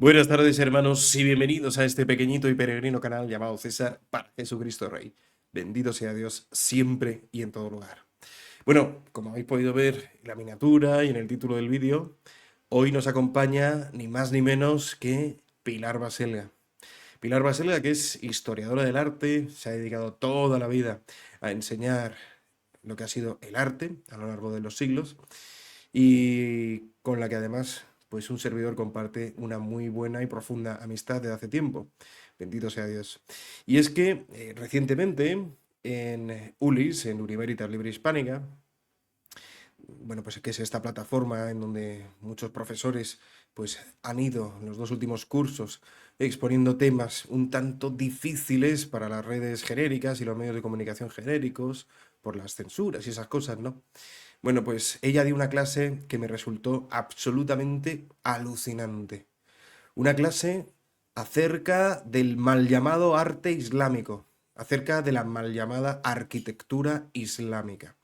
Buenas tardes, hermanos, y bienvenidos a este pequeñito y peregrino canal llamado César para Jesucristo Rey. Bendito sea Dios siempre y en todo lugar. Bueno, como habéis podido ver en la miniatura y en el título del vídeo, hoy nos acompaña ni más ni menos que Pilar Baselga. Pilar Baselga, que es historiadora del arte, se ha dedicado toda la vida a enseñar lo que ha sido el arte a lo largo de los siglos y con la que además pues un servidor comparte una muy buena y profunda amistad desde hace tiempo. Bendito sea Dios. Y es que recientemente en ULIS, en Universitas Libre Hispánica, bueno, pues que es esta plataforma en donde muchos profesores pues han ido en los dos últimos cursos exponiendo temas un tanto difíciles para las redes genéricas y los medios de comunicación genéricos por las censuras y esas cosas, ¿no? Bueno, pues ella dio una clase que me resultó absolutamente alucinante. Una clase acerca del mal llamado arte islámico, acerca de la mal llamada arquitectura islámica.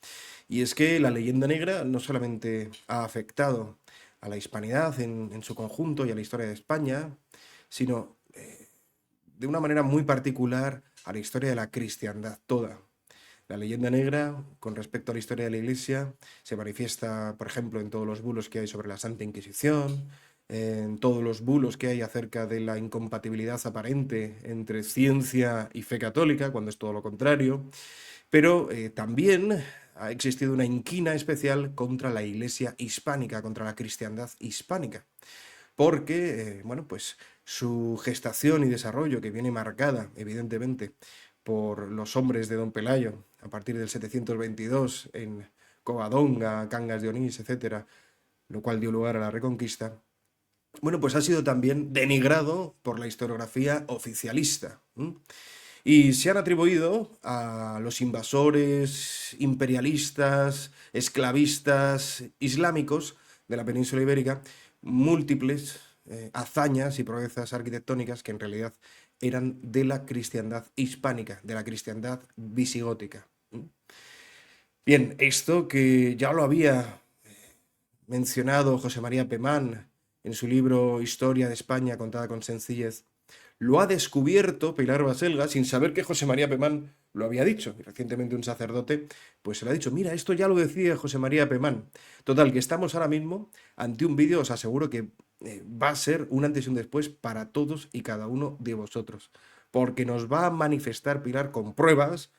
Y es que la leyenda negra no solamente ha afectado a la hispanidad en su conjunto y a la historia de España, sino de una manera muy particular a la historia de la cristiandad toda. La leyenda negra, con respecto a la historia de la Iglesia, se manifiesta, por ejemplo, en todos los bulos que hay sobre la Santa Inquisición, en todos los bulos que hay acerca de la incompatibilidad aparente entre ciencia y fe católica, cuando es todo lo contrario, pero también ha existido una inquina especial contra la Iglesia hispánica, contra la cristiandad hispánica, porque, bueno, pues su gestación y desarrollo, que viene marcada, evidentemente, por los hombres de Don Pelayo, a partir del 722 en Covadonga, Cangas de Onís, etcétera, lo cual dio lugar a la Reconquista, bueno, pues ha sido también denigrado por la historiografía oficialista. Y se han atribuido a los invasores, imperialistas, esclavistas islámicos de la península ibérica múltiples hazañas y proezas arquitectónicas que en realidad eran de la cristiandad hispánica, de la cristiandad visigótica. Bien, esto que ya lo había mencionado José María Pemán en su libro Historia de España contada con sencillez, lo ha descubierto Pilar Baselga sin saber que José María Pemán lo había dicho. Y recientemente un sacerdote pues se le ha dicho, mira, esto ya lo decía José María Pemán. Total, que estamos ahora mismo ante un vídeo, os aseguro que va a ser un antes y un después para todos y cada uno de vosotros. Porque nos va a manifestar Pilar con pruebas,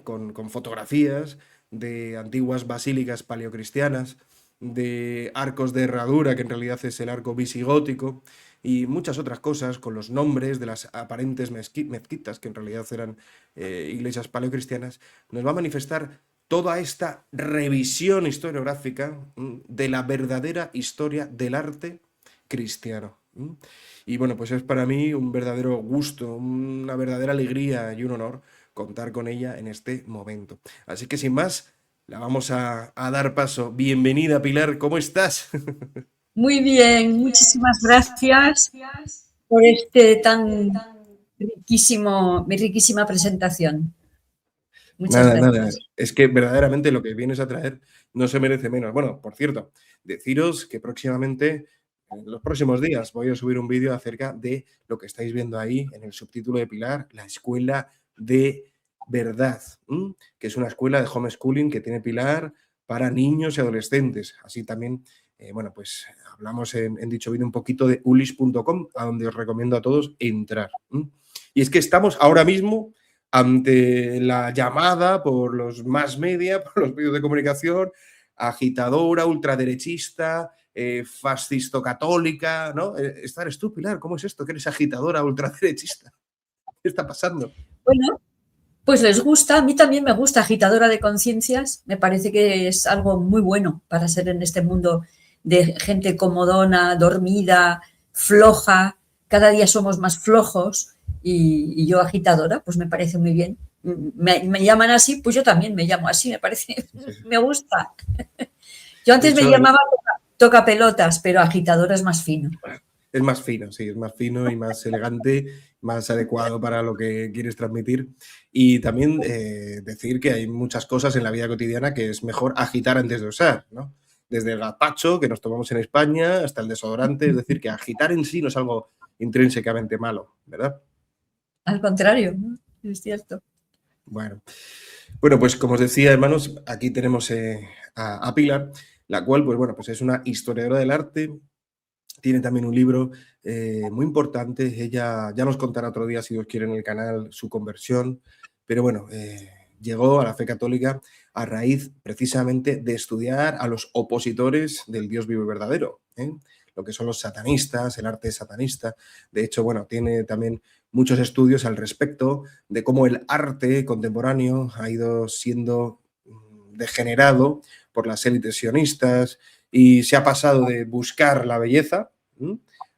con fotografías de antiguas basílicas paleocristianas, de arcos de herradura, que en realidad es el arco visigótico, y muchas otras cosas con los nombres de las aparentes mezquitas, que en realidad eran iglesias paleocristianas, nos va a manifestar toda esta revisión historiográfica de la verdadera historia del arte cristiano. Y bueno, pues es para mí un verdadero gusto, una verdadera alegría y un honor contar con ella en este momento. Así que sin más, la vamos a dar paso. Bienvenida, Pilar, ¿cómo estás? Muy bien, muchísimas gracias por este tan mi riquísima presentación. Muchas Nada, nada. gracias. Es que verdaderamente lo que vienes a traer no se merece menos. Bueno, por cierto, deciros que próximamente, en los próximos días, voy a subir un vídeo acerca de lo que estáis viendo ahí en el subtítulo de Pilar, la Escuela de Verdad, que es una escuela de homeschooling que tiene Pilar para niños y adolescentes. Así también, bueno, pues hablamos en dicho vídeo un poquito de ulis.com, a donde os recomiendo a todos entrar. Y es que estamos ahora mismo ante la llamada por los más media, por los medios de comunicación, agitadora, ultraderechista, fascisto-católica, ¿no? Esta eres tú, Pilar, ¿cómo es esto? ¿Que eres agitadora, ultraderechista? ¿Qué está pasando? Bueno, pues les gusta, a mí también me gusta agitadora de conciencias, me parece que es algo muy bueno para ser en este mundo de gente comodona, dormida, floja, cada día somos más flojos y yo agitadora, pues me parece muy bien. Me llaman así, pues yo también me llamo así, me parece, Sí, sí, sí. me gusta. Yo De antes me hecho, llamaba toca pelotas, pero agitadora es más fino. es más fino, sí, es más fino y más elegante, más adecuado para lo que quieres transmitir. Y también decir que hay muchas cosas en la vida cotidiana que es mejor agitar antes de usar, ¿no? desde el gazpacho que nos tomamos en España hasta el desodorante, es decir, que agitar en sí no es algo intrínsecamente malo, ¿verdad? Al contrario, ¿no? Es cierto. Bueno, pues como os decía, hermanos, aquí tenemos a Pilar, la cual, pues bueno, pues es una historiadora del arte, tiene también un libro muy importante, ella ya nos contará otro día, si Dios quiere, en el canal su conversión, pero bueno, llegó a la fe católica a raíz precisamente de estudiar a los opositores del Dios vivo y verdadero, ¿eh? Lo que son los satanistas, el arte satanista. De hecho, bueno, tiene también muchos estudios al respecto de cómo el arte contemporáneo ha ido siendo degenerado por las élites sionistas y se ha pasado de buscar la belleza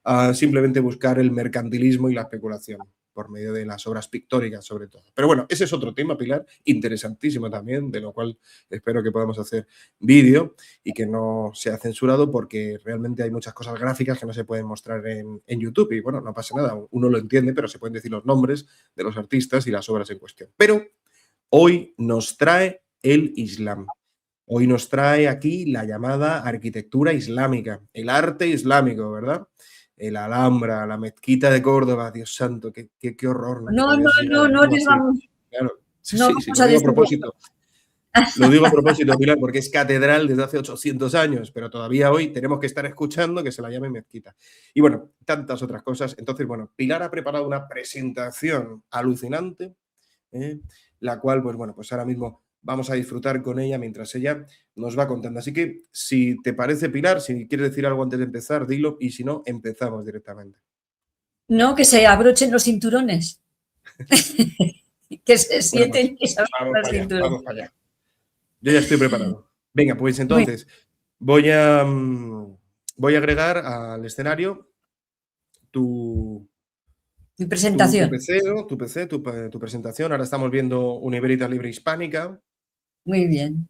a simplemente buscar el mercantilismo y la especulación por medio de las obras pictóricas, sobre todo. Pero bueno, ese es otro tema, Pilar, interesantísimo también, de lo cual espero que podamos hacer vídeo y que no sea censurado, porque realmente hay muchas cosas gráficas que no se pueden mostrar en YouTube y bueno, no pasa nada, uno lo entiende, pero se pueden decir los nombres de los artistas y las obras en cuestión. Pero hoy nos trae el Islam. Hoy nos trae aquí la llamada arquitectura islámica, el arte islámico, ¿verdad? El Alhambra, la mezquita de Córdoba, Dios santo, qué horror, ¿no? Que No, todavía no, se siga no, no llamando les así. vamos, Claro, sí, no sí, vamos lo a digo a decir propósito. Lo digo a propósito, Pilar, porque es catedral desde hace 800 años, pero todavía hoy tenemos que estar escuchando que se la llame mezquita. Y bueno, tantas otras cosas. Entonces, bueno, Pilar ha preparado una presentación alucinante, la cual, pues bueno, pues ahora mismo vamos a disfrutar con ella mientras ella nos va contando. Así que, si te parece, Pilar, si quieres decir algo antes de empezar, dilo, y si no, empezamos directamente. No, que se abrochen los cinturones, que se Bueno, pues sienten y se abrochen vamos los para allá, cinturones. vamos para allá. Yo ya estoy preparado. Venga, pues Muy entonces voy a agregar al escenario tu Mi presentación. PC, ¿no? Tu PC, tu presentación. Ahora estamos viendo Universitas Libre Hispánica. Muy bien.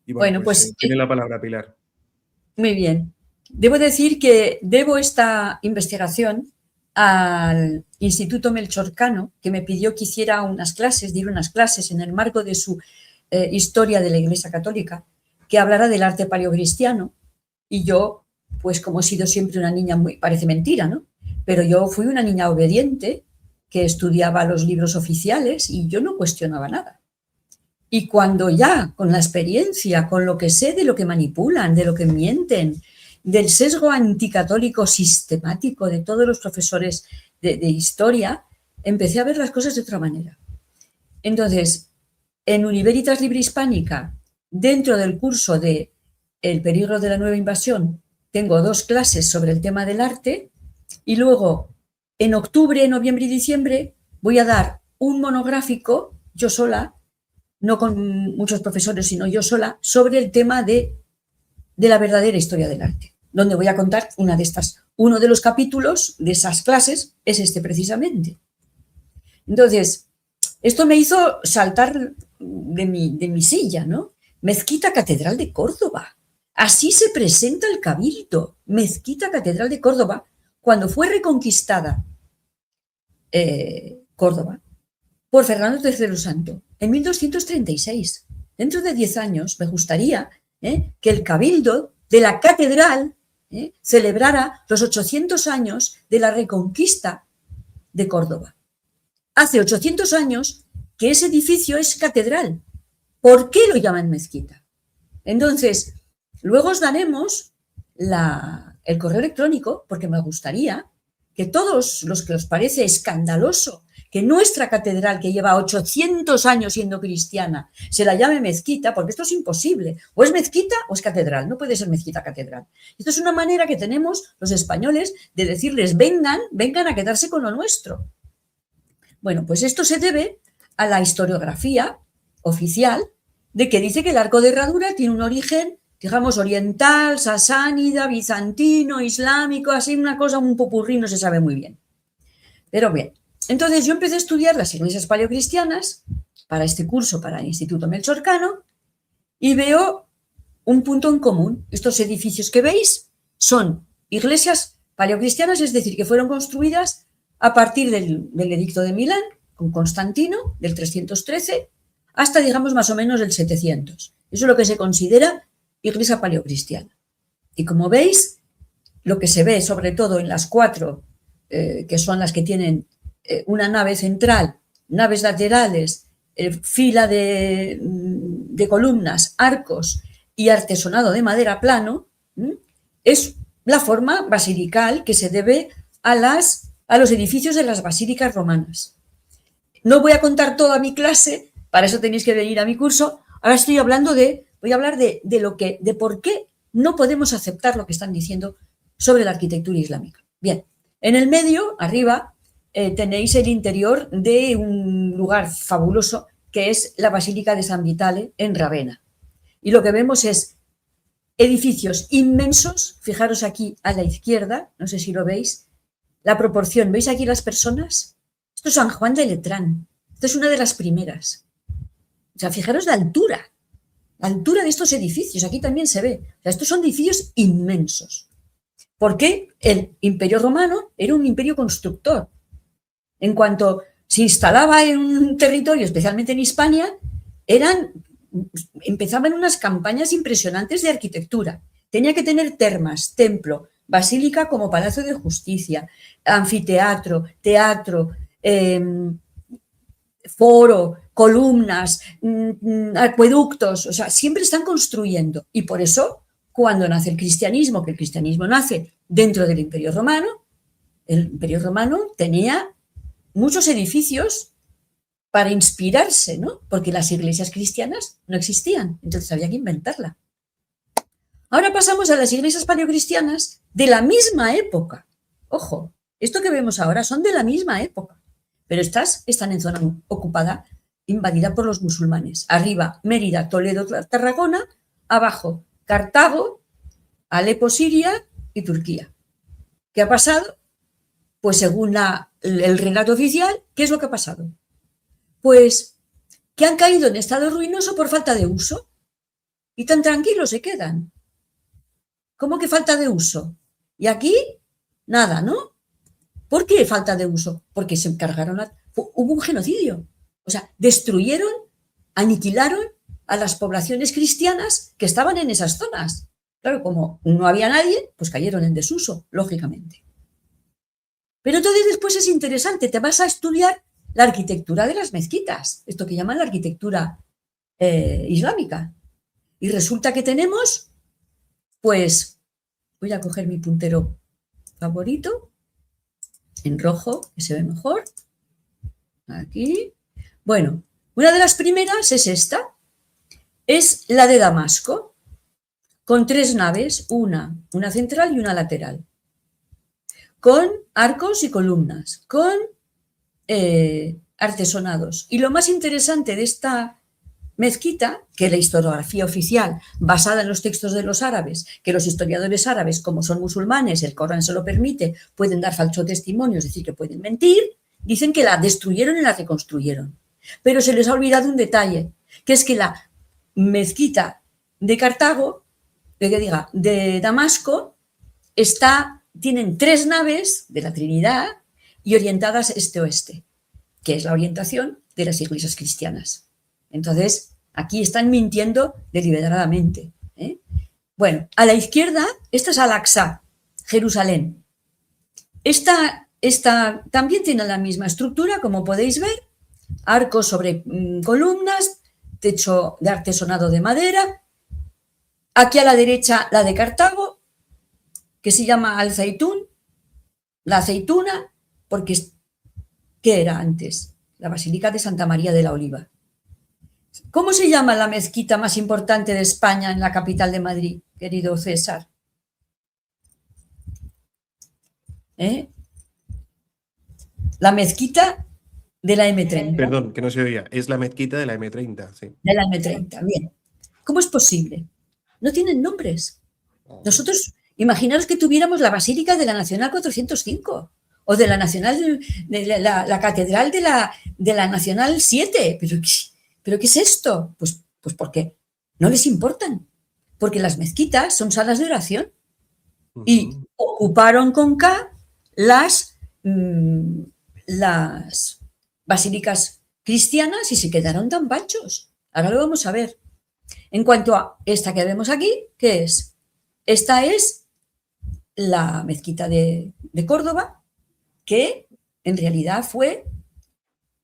Y bueno, Bueno, pues pues tiene la palabra Pilar. muy bien. Debo decir que debo esta investigación al Instituto Melchor Cano, que me pidió que hiciera unas clases, diera unas clases en el marco de su historia de la Iglesia Católica, que hablara del arte paleocristiano. Y yo, pues como he sido siempre una niña muy, parece mentira, ¿no? Pero yo fui una niña obediente que estudiaba los libros oficiales y yo no cuestionaba nada. Y cuando ya, con la experiencia, con lo que sé de lo que manipulan, de lo que mienten, del sesgo anticatólico sistemático de todos los profesores de historia, empecé a ver las cosas de otra manera. Entonces, en Universitas Libre Hispánica, dentro del curso de El peligro de la nueva invasión, tengo 2 clases sobre el tema del arte y luego en octubre, noviembre y diciembre voy a dar un monográfico, yo sola, no con muchos profesores, sino yo sola, sobre el tema de la verdadera historia del arte, donde voy a contar uno de los capítulos de esas clases es este precisamente. Entonces, esto me hizo saltar de mi silla, ¿no? Mezquita Catedral de Córdoba. Así se presenta el Cabildo, Mezquita Catedral de Córdoba, cuando fue reconquistada Córdoba por Fernando III Santo en 1236. Dentro de 10 años me gustaría que el Cabildo de la Catedral celebrara los 800 años de la reconquista de Córdoba. Hace 800 años que ese edificio es catedral. ¿Por qué lo llaman mezquita? Entonces, luego os daremos el correo electrónico, porque me gustaría que todos los que os parece escandaloso que nuestra catedral, que lleva 800 años siendo cristiana, se la llame mezquita, porque esto es imposible. O es mezquita o es catedral, no puede ser mezquita catedral. Esto es una manera que tenemos los españoles de decirles, vengan a quedarse con lo nuestro. Bueno, pues esto se debe a la historiografía oficial de que dice que el arco de herradura tiene un origen, digamos, oriental, sasánida, bizantino, islámico, así una cosa, un popurrí, no se sabe muy bien. Pero bien, entonces yo empecé a estudiar las iglesias paleocristianas para este curso, para el Instituto Melchor Cano, y veo un punto en común. Estos edificios que veis son iglesias paleocristianas, es decir, que fueron construidas a partir del edicto de Milán, con Constantino, del 313, hasta, digamos, más o menos el 700. Eso es lo que se considera iglesia paleocristiana. Y como veis, lo que se ve sobre todo en las 4, que son las que tienen una nave central, naves laterales, fila de columnas, arcos y artesonado de madera plano, es la forma basilical que se debe a los edificios de las basílicas romanas. No voy a contar toda mi clase, para eso tenéis que venir a mi curso. Ahora voy a hablar de por qué no podemos aceptar lo que están diciendo sobre la arquitectura islámica. Bien, en el medio, arriba, tenéis el interior de un lugar fabuloso que es la Basílica de San Vitale en Ravenna. Y lo que vemos es edificios inmensos. Fijaros aquí a la izquierda, no sé si lo veis, la proporción. ¿Veis aquí las personas? Esto es San Juan de Letrán. Esto es una de las primeras. O sea, fijaros la altura de estos edificios. Aquí también se ve. O sea, estos son edificios inmensos. Porque el Imperio Romano era un imperio constructor. En cuanto se instalaba en un territorio, especialmente en Hispania, empezaban unas campañas impresionantes de arquitectura. Tenía que tener termas, templo, basílica como palacio de justicia, anfiteatro, teatro, foro, columnas, acueductos. O sea, siempre están construyendo. Y por eso, cuando nace el cristianismo, que el cristianismo nace dentro del Imperio Romano, el Imperio Romano tenía muchos edificios para inspirarse, ¿no? Porque las iglesias cristianas no existían, entonces había que inventarla. Ahora pasamos a las iglesias paleocristianas de la misma época. Ojo, esto que vemos ahora son de la misma época, pero están en zona ocupada, invadida por los musulmanes. Arriba, Mérida, Toledo, Tarragona, abajo, Cartago, Alepo, Siria y Turquía. ¿Qué ha pasado? Pues según el relato oficial, ¿qué es lo que ha pasado? Pues que han caído en estado ruinoso por falta de uso y tan tranquilos se quedan. ¿Cómo que falta de uso? Y aquí, nada, ¿no? ¿Por qué falta de uso? Porque se encargaron, hubo un genocidio. O sea, destruyeron, aniquilaron a las poblaciones cristianas que estaban en esas zonas. Claro, como no había nadie, pues cayeron en desuso, lógicamente. Pero entonces después es interesante, te vas a estudiar la arquitectura de las mezquitas, esto que llaman la arquitectura islámica. Y resulta que tenemos, pues, voy a coger mi puntero favorito, en rojo, que se ve mejor, aquí. Bueno, una de las primeras es esta, es la de Damasco, con 3 naves, una central y una lateral, con arcos y columnas, con artesonados. Y lo más interesante de esta mezquita, que la historiografía oficial, basada en los textos de los árabes, que los historiadores árabes, como son musulmanes, el Corán se lo permite, pueden dar falso testimonio, es decir, que pueden mentir, dicen que la destruyeron y la reconstruyeron. Pero se les ha olvidado un detalle, que es que la mezquita de Cartago, de Damasco, tienen 3 naves de la Trinidad y orientadas este-oeste, que es la orientación de las iglesias cristianas. Entonces, aquí están mintiendo deliberadamente. Bueno, a la izquierda, esta es Al-Aqsa, Jerusalén. Esta también tiene la misma estructura, como podéis ver, arcos sobre columnas, techo de artesonado de madera. Aquí a la derecha la de Cartago, que se llama Al-Zaitún, la aceituna, porque ¿qué era antes? La Basílica de Santa María de la Oliva. ¿Cómo se llama la mezquita más importante de España en la capital de Madrid, querido César? La mezquita de la M30. Perdón, que no se oía. Es la mezquita de la M30, sí. De la M30, bien. ¿Cómo es posible? No tienen nombres. Nosotros, imaginaros que tuviéramos la Basílica de la Nacional 405 o de la Nacional, de la Catedral de la Nacional 7. ¿Pero qué es esto? Pues porque no les importan. Porque las mezquitas son salas de oración y ocuparon con K las basílicas cristianas y se quedaron tan panchos. Ahora lo vamos a ver. En cuanto a esta que vemos aquí, ¿qué es? Esta es la mezquita de Córdoba, que en realidad fue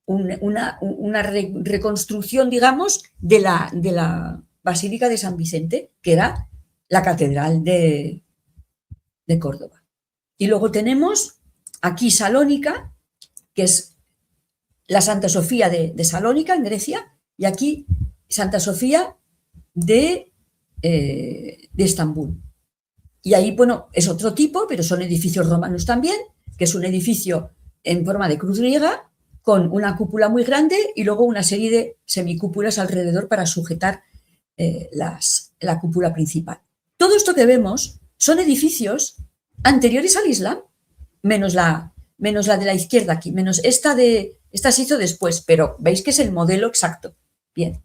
una reconstrucción, digamos, de la Basílica de San Vicente, que era la catedral de Córdoba. Y luego tenemos aquí Salónica, que es la Santa Sofía de Salónica, en Grecia, y aquí Santa Sofía de Estambul. Y ahí, bueno, es otro tipo, pero son edificios romanos también, que es un edificio en forma de cruz griega, con una cúpula muy grande y luego una serie de semicúpulas alrededor para sujetar la cúpula principal. Todo esto que vemos son edificios anteriores al Islam, menos la de la izquierda aquí, menos esta se hizo después, pero veis que es el modelo exacto. Bien.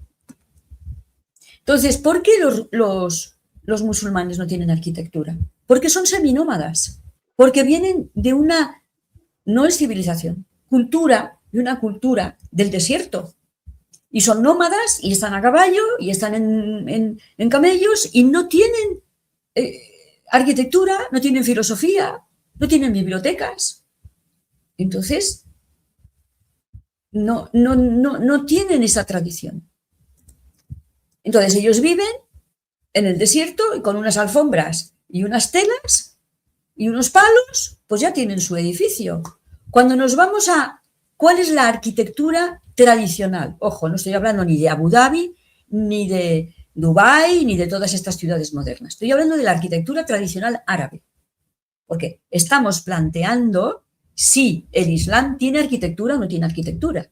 Entonces, ¿por qué los musulmanes no tienen arquitectura? Porque son seminómadas, porque vienen de una, no es civilización, cultura, de una cultura del desierto. Y son nómadas y están a caballo y están en camellos y no tienen arquitectura, no tienen filosofía, no tienen bibliotecas. Entonces, no tienen esa tradición. Entonces, ellos viven en el desierto y con unas alfombras y unas telas y unos palos, pues ya tienen su edificio. Cuando nos vamos a cuál es la arquitectura tradicional, ojo, no estoy hablando ni de Abu Dhabi, ni de Dubái, ni de todas estas ciudades modernas. Estoy hablando de la arquitectura tradicional árabe, porque estamos planteando si el Islam tiene arquitectura o no tiene arquitectura.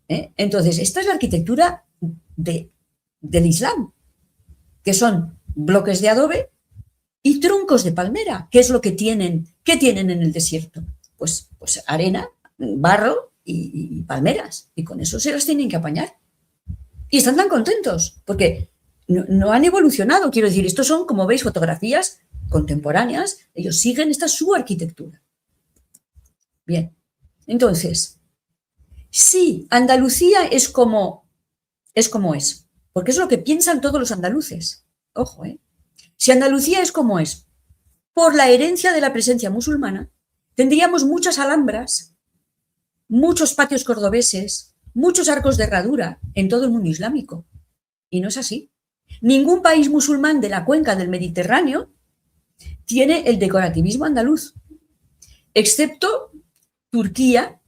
Entonces, esta es la arquitectura del Islam, que son bloques de adobe y troncos de palmera. ¿Qué es lo que tienen? ¿Qué tienen en el desierto? Pues arena, barro y palmeras. Y con eso se las tienen que apañar. Y están tan contentos, porque no han evolucionado. Quiero decir, estos son, como veis, fotografías contemporáneas. Ellos siguen, esta es su arquitectura. Bien, entonces, sí, Andalucía es como es, porque es lo que piensan todos los andaluces. Ojo, si Andalucía es como es, por la herencia de la presencia musulmana, tendríamos muchas alhambras, muchos patios cordobeses, muchos arcos de herradura en todo el mundo islámico. Y no es así. Ningún país musulmán de la cuenca del Mediterráneo tiene el decorativismo andaluz, excepto Turquía,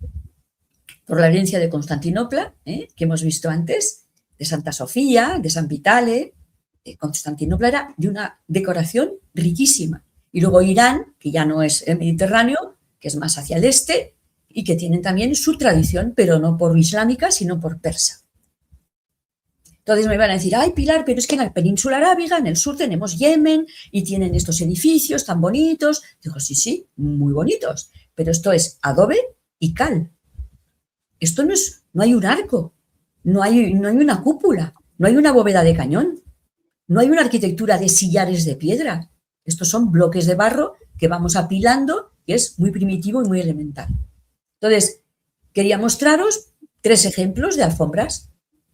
por la herencia de Constantinopla, que hemos visto antes, de Santa Sofía, de San Vitale. Constantinopla era de una decoración riquísima. Y luego Irán, que ya no es el Mediterráneo, que es más hacia el este, y que tienen también su tradición, pero no por islámica, sino por persa. Entonces me van a decir, ay, Pilar, pero es que en la península arábiga, en el sur, tenemos Yemen y tienen estos edificios tan bonitos. Digo, sí, muy bonitos, pero esto es adobe y cal. Esto no hay un arco, no hay una cúpula, no hay una bóveda de cañón, no hay una arquitectura de sillares de piedra. Estos son bloques de barro que vamos apilando, que es muy primitivo y muy elemental. Entonces, quería mostraros 3 ejemplos de alfombras.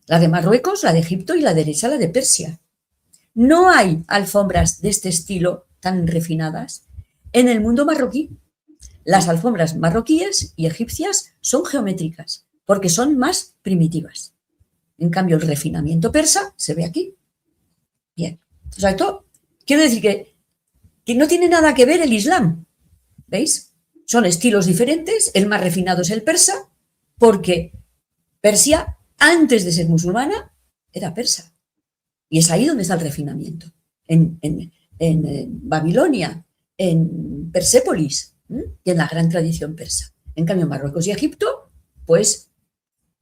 La de Marruecos, la de Egipto y la derecha, la de Persia. No hay alfombras de este estilo tan refinadas en el mundo marroquí. Las alfombras marroquíes y egipcias son geométricas porque son más primitivas. En cambio, el refinamiento persa se ve aquí. Bien. O sea, esto quiero decir que no tiene nada que ver el Islam. ¿Veis? Son estilos diferentes. El más refinado es el persa porque Persia, antes de ser musulmana, era persa. Y es ahí donde está el refinamiento. En Babilonia, en Persépolis, y en la gran tradición persa. En cambio, Marruecos y Egipto, pues,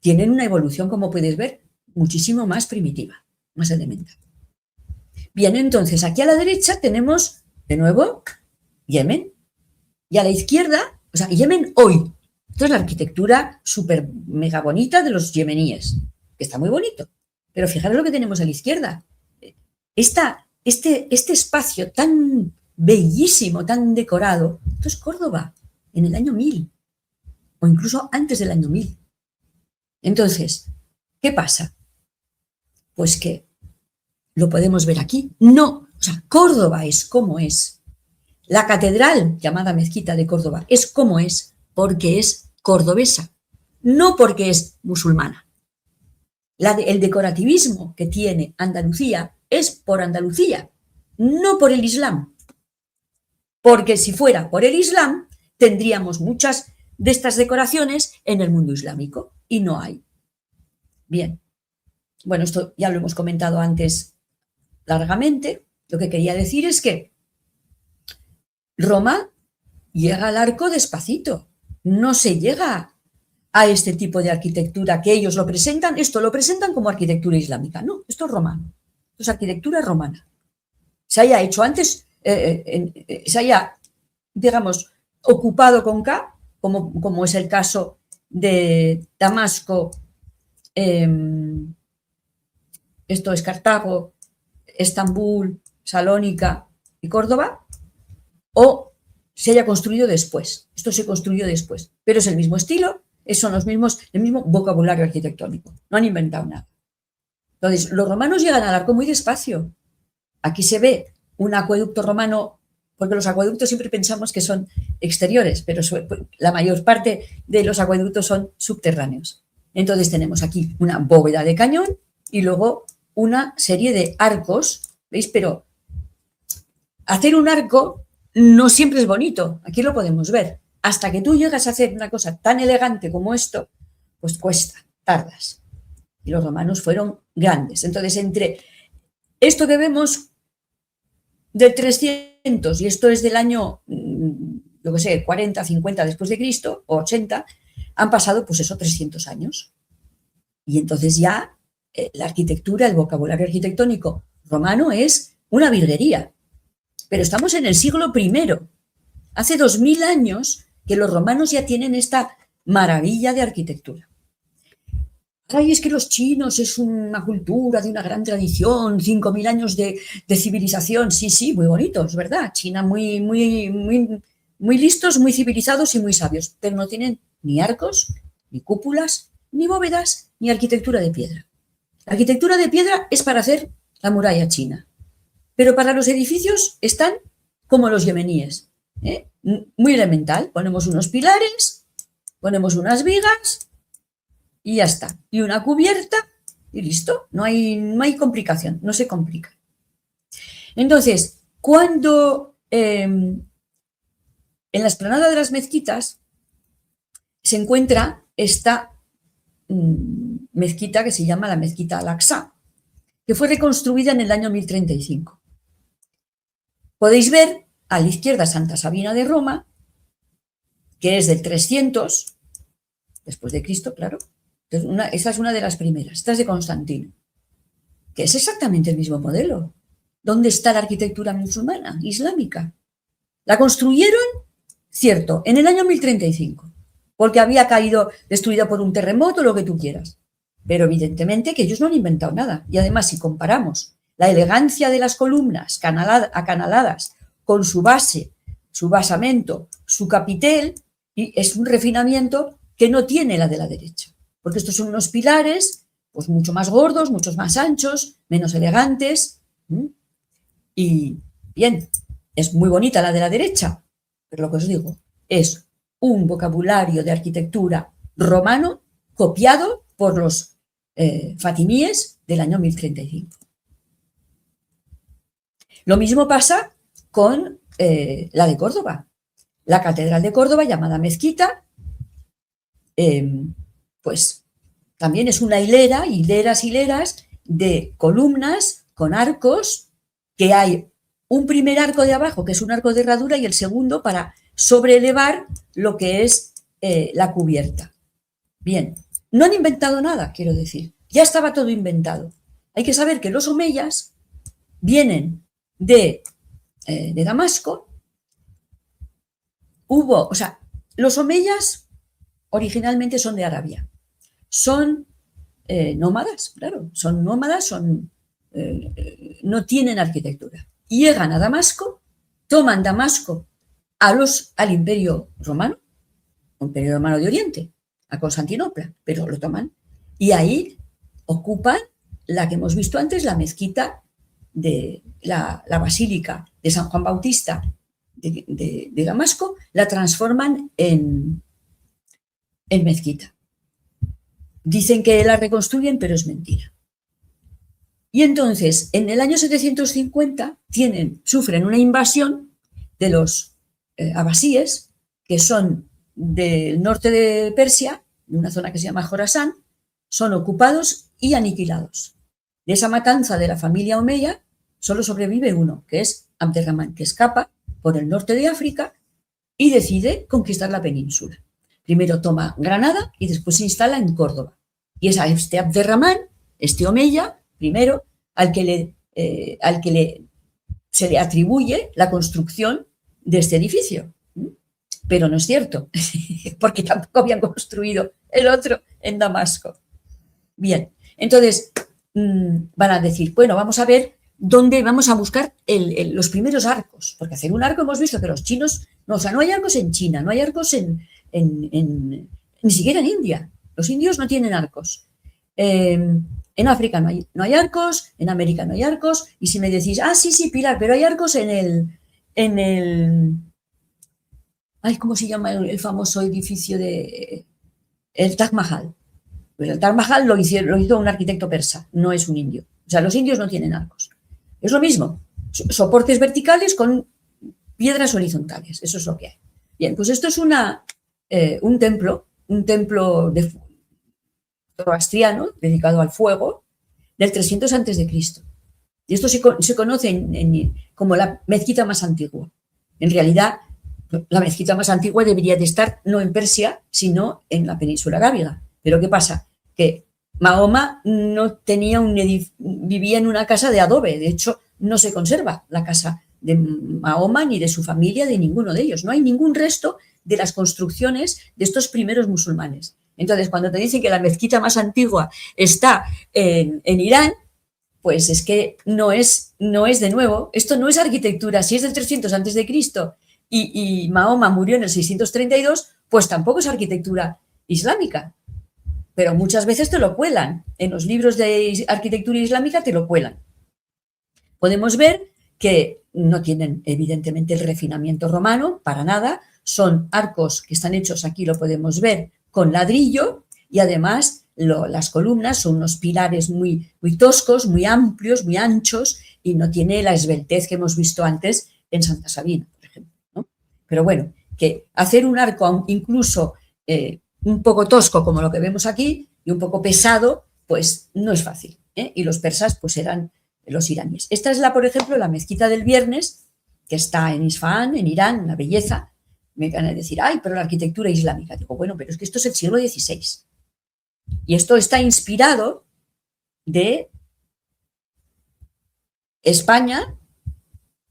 tienen una evolución, como puedes ver, muchísimo más primitiva, más elemental. Bien, entonces, aquí a la derecha tenemos, de nuevo, Yemen. Y a la izquierda, o sea, Yemen hoy. Esto es la arquitectura súper mega bonita de los yemeníes, que está muy bonito. Pero fijaros lo que tenemos a la izquierda. Este espacio tan bellísimo, tan decorado, esto es Córdoba, en el año 1000, o incluso antes del año 1000. Entonces, ¿qué pasa? Pues que Lo podemos ver aquí. No, o sea, Córdoba es como es. La catedral, llamada Mezquita de Córdoba, es como es porque es cordobesa, no porque es musulmana. El decorativismo que tiene Andalucía es por Andalucía, no por el Islam. Porque si fuera por el Islam, tendríamos muchas de estas decoraciones en el mundo islámico y no hay. Bien, bueno, esto ya lo hemos comentado antes largamente. Lo que quería decir es que Roma llega al arco despacito, no se llega a este tipo de arquitectura que ellos lo presentan, esto lo presentan como arquitectura islámica, no, esto es romano, esto es arquitectura romana. Se haya hecho antes, se haya, digamos, ocupado con K, como es el caso de Damasco, esto es Cartago, Estambul, Salónica y Córdoba, o se haya construido después. Esto se construyó después, pero es el mismo estilo, son los mismos, el mismo vocabulario arquitectónico. No han inventado nada. Entonces, los romanos llegan al arco muy despacio. Aquí se ve un acueducto romano, porque los acueductos siempre pensamos que son exteriores, pero la mayor parte de los acueductos son subterráneos. Entonces tenemos aquí una bóveda de cañón y luego una serie de arcos, ¿veis? Pero hacer un arco no siempre es bonito, aquí lo podemos ver. Hasta que tú llegas a hacer una cosa tan elegante como esto, pues cuesta, tardas. Y los romanos fueron grandes. Entonces, entre esto que vemos del 300 y esto es del año, yo qué sé, 40, 50 después de Cristo, o 80, han pasado, pues eso, 300 años. Y entonces ya la arquitectura, el vocabulario arquitectónico romano es una virguería. Pero estamos en el siglo I. Hace 2000 años que los romanos ya tienen esta maravilla de arquitectura. Ay, es que los chinos es una cultura de una gran tradición, 5000 años de civilización. Sí, sí, muy bonitos, ¿verdad? China muy, muy, muy, muy listos, muy civilizados y muy sabios, pero no tienen ni arcos, ni cúpulas, ni bóvedas, ni arquitectura de piedra. La arquitectura de piedra es para hacer la muralla china, pero para los edificios están como los yemeníes, muy elemental. Ponemos unos pilares, ponemos unas vigas y ya está. Y una cubierta y listo. No hay complicación, no se complica. Entonces, cuando en la explanada de las mezquitas se encuentra esta mezquita que se llama la mezquita Al-Aqsa, que fue reconstruida en el año 1035. Podéis ver a la izquierda Santa Sabina de Roma, que es del 300 después de Cristo, claro. Esta es una de las primeras. Esta es de Constantino, que es exactamente el mismo modelo. ¿Dónde está la arquitectura musulmana, islámica? La construyeron, cierto, en el año 1035, porque había caído destruida por un terremoto, lo que tú quieras. Pero evidentemente que ellos no han inventado nada. Y además, si comparamos la elegancia de las columnas acanaladas con su base, su basamento, su capitel, y es un refinamiento que no tiene la de la derecha. Porque estos son unos pilares pues mucho más gordos, muchos más anchos, menos elegantes. Y bien, es muy bonita la de la derecha, pero lo que os digo, es un vocabulario de arquitectura romano copiado por los fatimíes del año 1035. Lo mismo pasa con la de Córdoba. La catedral de Córdoba, llamada Mezquita, pues también es una hilera, hileras de columnas con arcos, que hay un primer arco de abajo, que es un arco de herradura, y el segundo para sobreelevar lo que es la cubierta. Bien, no han inventado nada, quiero decir, ya estaba todo inventado. Hay que saber que los omeyas vienen de Damasco. Los omeyas originalmente son de Arabia. Son nómadas, claro, no tienen arquitectura. Llegan a Damasco, toman Damasco al Imperio Romano, Imperio Romano de Oriente, a Constantinopla, pero lo toman y ahí ocupan la que hemos visto antes, la mezquita de la Basílica de San Juan Bautista de Damasco, la transforman en mezquita. Dicen que la reconstruyen, pero es mentira. Y entonces, en el año 750, sufren una invasión de los abasíes, que son del norte de Persia, de una zona que se llama Jorasán, son ocupados y aniquilados. De esa matanza de la familia Omeya, solo sobrevive uno, que es Abderramán, que escapa por el norte de África y decide conquistar la península. Primero toma Granada y después se instala en Córdoba. Y es a este Abderramán, este Omeya, primero, al que se le atribuye la construcción de este edificio. Pero no es cierto, porque tampoco habían construido el otro en Damasco. Bien, entonces van a decir, bueno, vamos a ver dónde vamos a buscar los primeros arcos, porque hacer un arco hemos visto que los chinos, no, o sea, no hay arcos en China, no hay arcos ni siquiera en India. Los indios no tienen arcos. En África no hay arcos, en América no hay arcos, y si me decís, sí, Pilar, pero hay arcos en el ¿cómo se llama el famoso edificio el Taj Mahal? Pues el Taj Mahal lo hizo un arquitecto persa, no es un indio. O sea, los indios no tienen arcos. Es lo mismo, soportes verticales con piedras horizontales, eso es lo que hay. Bien, pues esto es un templo zoroastriano dedicado al fuego del 300 a.C. Y esto se conoce como la mezquita más antigua. En realidad, la mezquita más antigua debería de estar no en Persia, sino en la península arábiga. Pero ¿qué pasa? Que Mahoma no vivía en una casa de adobe. De hecho, no se conserva la casa de Mahoma ni de su familia, de ninguno de ellos. No hay ningún resto de las construcciones de estos primeros musulmanes. Entonces, cuando te dicen que la mezquita más antigua está en Irán, pues es que no es de nuevo, esto no es arquitectura. Si es del 300 a.C. y Mahoma murió en el 632, pues tampoco es arquitectura islámica. Pero muchas veces te lo cuelan. En los libros de arquitectura islámica te lo cuelan. Podemos ver que no tienen, evidentemente, el refinamiento romano, para nada. Son arcos que están hechos, aquí lo podemos ver, con ladrillo, y además las columnas son unos pilares muy, muy toscos, muy amplios, muy anchos, y no tiene la esbeltez que hemos visto antes en Santa Sabina, por ejemplo, ¿no? Pero bueno, que hacer un arco incluso un poco tosco como lo que vemos aquí y un poco pesado, pues no es fácil, ¿eh? Y los persas pues eran los iraníes. Esta es por ejemplo, la mezquita del Viernes, que está en Isfahán, en Irán, una belleza. Me van a decir, pero la arquitectura islámica. Digo, bueno, pero es que esto es el siglo XVI. Y esto está inspirado de España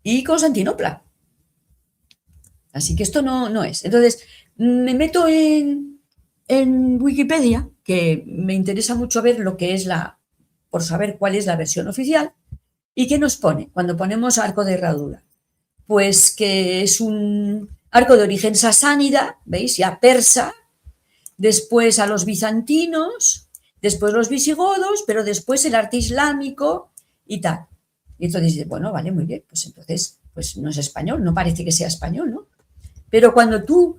y Constantinopla. Así que esto no es. Entonces, me meto en Wikipedia, que me interesa mucho ver por saber cuál es la versión oficial, y qué nos pone cuando ponemos arco de herradura. Pues que es un arco de origen sasánida, ¿veis? Ya persa, después a los bizantinos, después los visigodos, pero después el arte islámico y tal. Y entonces dices, bueno, vale, muy bien, pues entonces pues no es español, no parece que sea español, ¿no? Pero cuando tú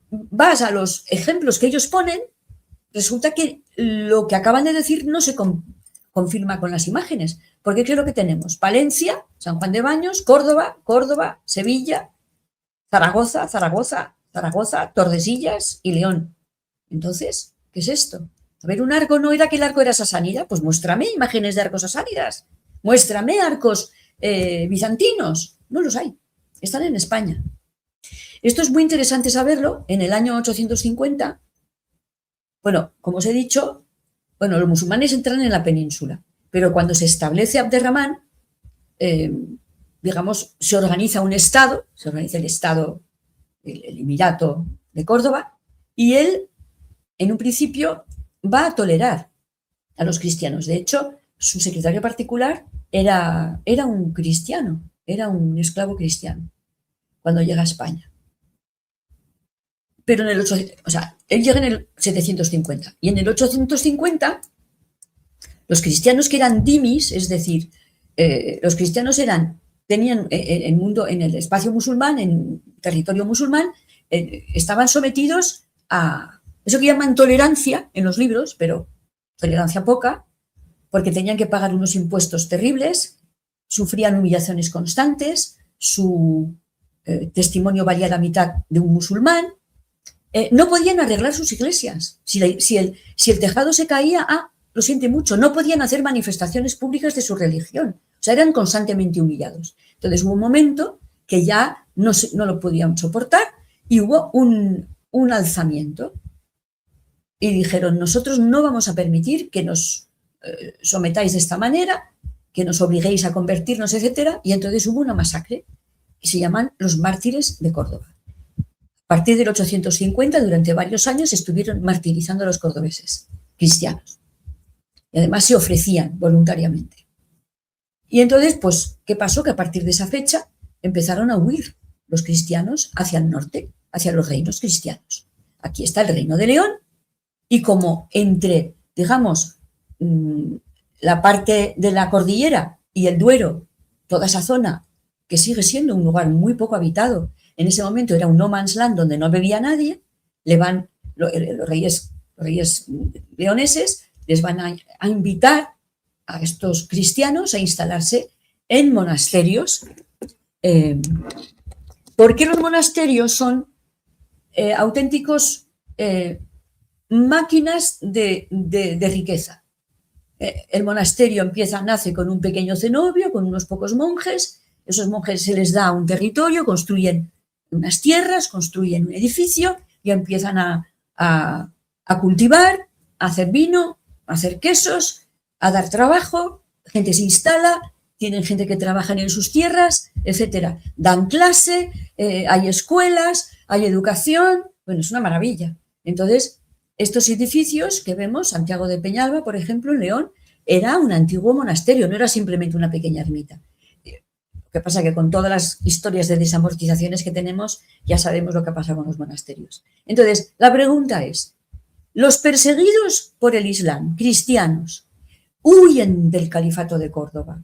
vas a los ejemplos que ellos ponen, resulta que lo que acaban de decir no se confirma con las imágenes, porque ¿qué es lo que tenemos? Palencia, San Juan de Baños, Córdoba, Sevilla, Zaragoza, Tordesillas y León. Entonces, ¿qué es esto? A ver, un arco no era que el arco era sasánida, pues muéstrame imágenes de arcos sasánidas, muéstrame arcos bizantinos. No los hay, están en España. Esto es muy interesante saberlo. En el año 850, bueno, como os he dicho, los musulmanes entran en la península, pero cuando se establece Abderramán, digamos, se organiza el Estado, el Emirato de Córdoba, y él, en un principio, va a tolerar a los cristianos. De hecho, su secretario particular era un cristiano, era un esclavo cristiano, cuando llega a España. Pero él llega en el 750, y en el 850 los cristianos que eran dimis, es decir, los cristianos tenían el mundo, en el espacio musulmán, en territorio musulmán, estaban sometidos a eso que llaman tolerancia en los libros, pero tolerancia poca, porque tenían que pagar unos impuestos terribles, sufrían humillaciones constantes, su testimonio valía la mitad de un musulmán, no podían arreglar sus iglesias. Si el tejado se caía, lo siente mucho, no podían hacer manifestaciones públicas de su religión. O sea, eran constantemente humillados. Entonces hubo un momento que ya no lo podían soportar y hubo un alzamiento. Y dijeron, nosotros no vamos a permitir que nos sometáis de esta manera, que nos obliguéis a convertirnos, etc. Y entonces hubo una masacre y se llaman los mártires de Córdoba. A partir del 850, durante varios años, estuvieron martirizando a los cordobeses cristianos. Y además se ofrecían voluntariamente. Y entonces, pues, ¿qué pasó? Que a partir de esa fecha empezaron a huir los cristianos hacia el norte, hacia los reinos cristianos. Aquí está el Reino de León, y como entre, digamos, la parte de la cordillera y el Duero, toda esa zona, que sigue siendo un lugar muy poco habitado, en ese momento era un no man's land donde no vivía nadie, los reyes leoneses les van a invitar a estos cristianos a instalarse en monasterios, porque los monasterios son auténticos máquinas de riqueza. El monasterio nace con un pequeño cenobio, con unos pocos monjes. Esos monjes se les da un territorio, construyen unas tierras, construyen un edificio y empiezan a cultivar, a hacer vino, a hacer quesos, a dar trabajo. Gente se instala, tienen gente que trabaja en sus tierras, etcétera. Dan clase, hay escuelas, hay educación. Bueno, es una maravilla. Entonces, estos edificios que vemos, Santiago de Peñalba, por ejemplo, en León, era un antiguo monasterio, no era simplemente una pequeña ermita. Lo que pasa es que con todas las historias de desamortizaciones que tenemos, ya sabemos lo que pasa con los monasterios. Entonces, la pregunta es, los perseguidos por el Islam, cristianos, huyen del califato de Córdoba.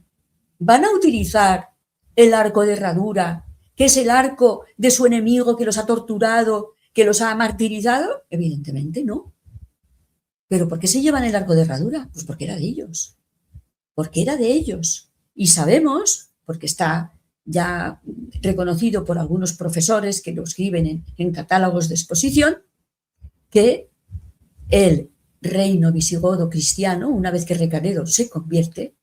¿Van a utilizar el arco de herradura, que es el arco de su enemigo que los ha torturado, que los ha martirizado? Evidentemente no. ¿Pero por qué se llevan el arco de herradura? Pues porque era de ellos. Porque era de ellos. Y sabemos, porque está ya reconocido por algunos profesores que lo escriben en catálogos de exposición, que el reino visigodo cristiano, una vez que Recaredo se convierte,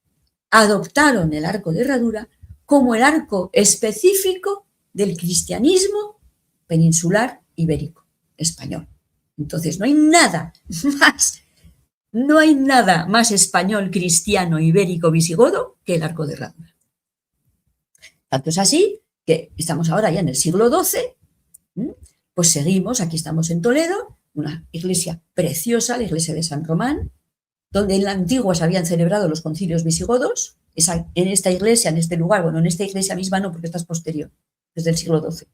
adoptaron el arco de herradura como el arco específico del cristianismo peninsular ibérico, español. Entonces no hay nada más español, cristiano, ibérico, visigodo que el arco de herradura. Tanto es así que estamos ahora ya en el siglo XII, pues seguimos, aquí estamos en Toledo, una iglesia preciosa, la iglesia de San Román, donde en la antigua se habían celebrado los concilios visigodos. En esta iglesia, en este lugar, bueno, en esta iglesia misma no, porque esta es posterior, desde el siglo XII,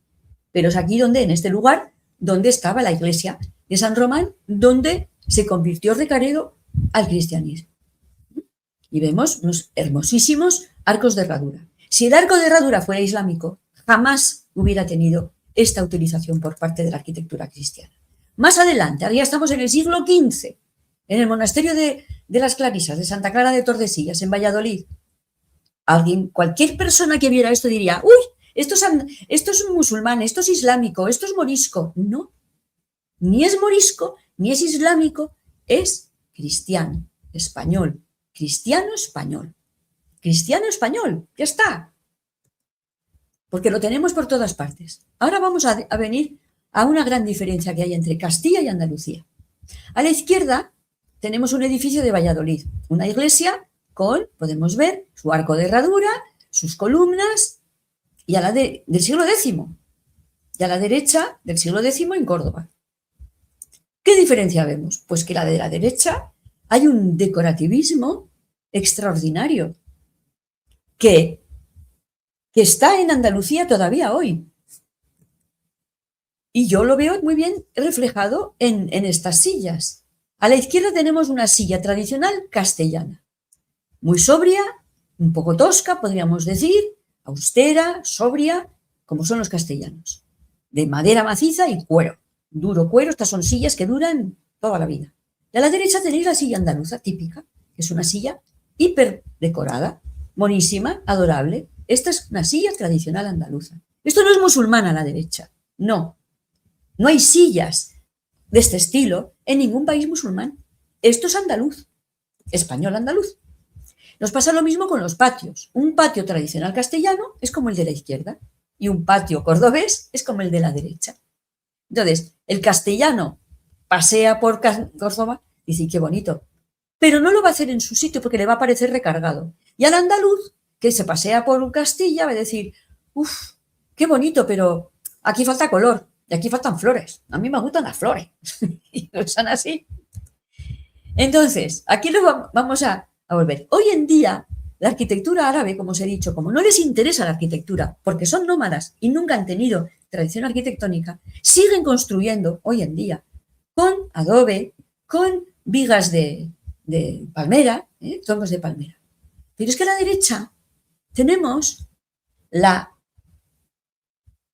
pero es aquí en este lugar, donde estaba la iglesia de San Román, donde se convirtió Recaredo al cristianismo. Y vemos unos hermosísimos arcos de herradura. Si el arco de herradura fuera islámico, jamás hubiera tenido esta utilización por parte de la arquitectura cristiana. Más adelante, ahora ya estamos en el siglo XV, en el monasterio de las Clarisas, de Santa Clara de Tordesillas, en Valladolid. Cualquier persona que viera esto diría, uy, esto es un musulmán, esto es islámico, esto es morisco. No, ni es morisco, ni es islámico, es cristiano, español, cristiano español. Cristiano español, ya está. Porque lo tenemos por todas partes. Ahora vamos a venir a una gran diferencia que hay entre Castilla y Andalucía. A la izquierda tenemos un edificio de Valladolid, una iglesia podemos ver, su arco de herradura, sus columnas, y del siglo X. Y a la derecha, del siglo X en Córdoba. ¿Qué diferencia vemos? Pues que de la derecha hay un decorativismo extraordinario que está en Andalucía todavía hoy. Y yo lo veo muy bien reflejado en estas sillas. A la izquierda tenemos una silla tradicional castellana, muy sobria, un poco tosca, podríamos decir, austera, sobria, como son los castellanos, de madera maciza y cuero, duro cuero. Estas son sillas que duran toda la vida. Y a la derecha tenéis la silla andaluza típica, que es una silla hiper decorada, monísima, adorable. Esta es una silla tradicional andaluza. Esto no es musulmana a la derecha, no. No hay sillas de este estilo en ningún país musulmán. Esto es andaluz, español andaluz. Nos pasa lo mismo con los patios. Un patio tradicional castellano es como el de la izquierda y un patio cordobés es como el de la derecha. Entonces, el castellano pasea por Córdoba y dice, qué bonito, pero no lo va a hacer en su sitio porque le va a parecer recargado. Y al andaluz, que se pasea por Castilla, va a decir, uff, qué bonito, pero aquí falta color y aquí faltan flores. A mí me gustan las flores. Y no son así. Entonces, aquí lo vamos a volver. Hoy en día, la arquitectura árabe, como os he dicho, como no les interesa la arquitectura, porque son nómadas y nunca han tenido tradición arquitectónica, siguen construyendo hoy en día con adobe, con vigas de palmera, troncos de palmera. Pero es que a la derecha tenemos la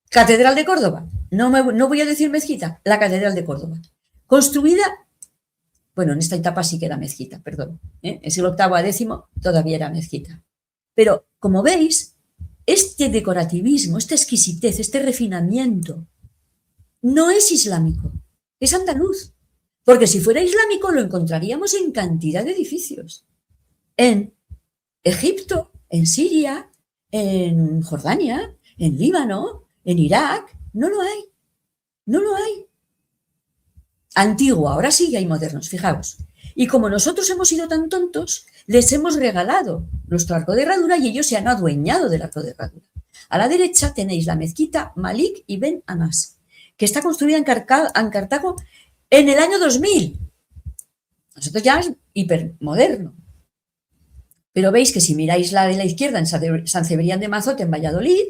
Catedral de Córdoba, no voy a decir mezquita, la Catedral de Córdoba, construida, bueno, en esta etapa sí que era mezquita, perdón, en el siglo VIII a X todavía era mezquita. Pero, como veis, este decorativismo, esta exquisitez, este refinamiento, no es islámico, es andaluz. Porque si fuera islámico lo encontraríamos en cantidad de edificios. En Egipto, en Siria, en Jordania, en Líbano, en Irak, no lo hay. No lo hay. Antiguo, ahora sí hay modernos, fijaos. Y como nosotros hemos sido tan tontos, les hemos regalado nuestro arco de herradura y ellos se han adueñado del arco de herradura. A la derecha tenéis la mezquita Malik ibn Anas, que está construida en Cartago en el año 2000. Nosotros ya es hipermoderno. Pero veis que si miráis la de la izquierda en San Cebrián de Mazote, en Valladolid,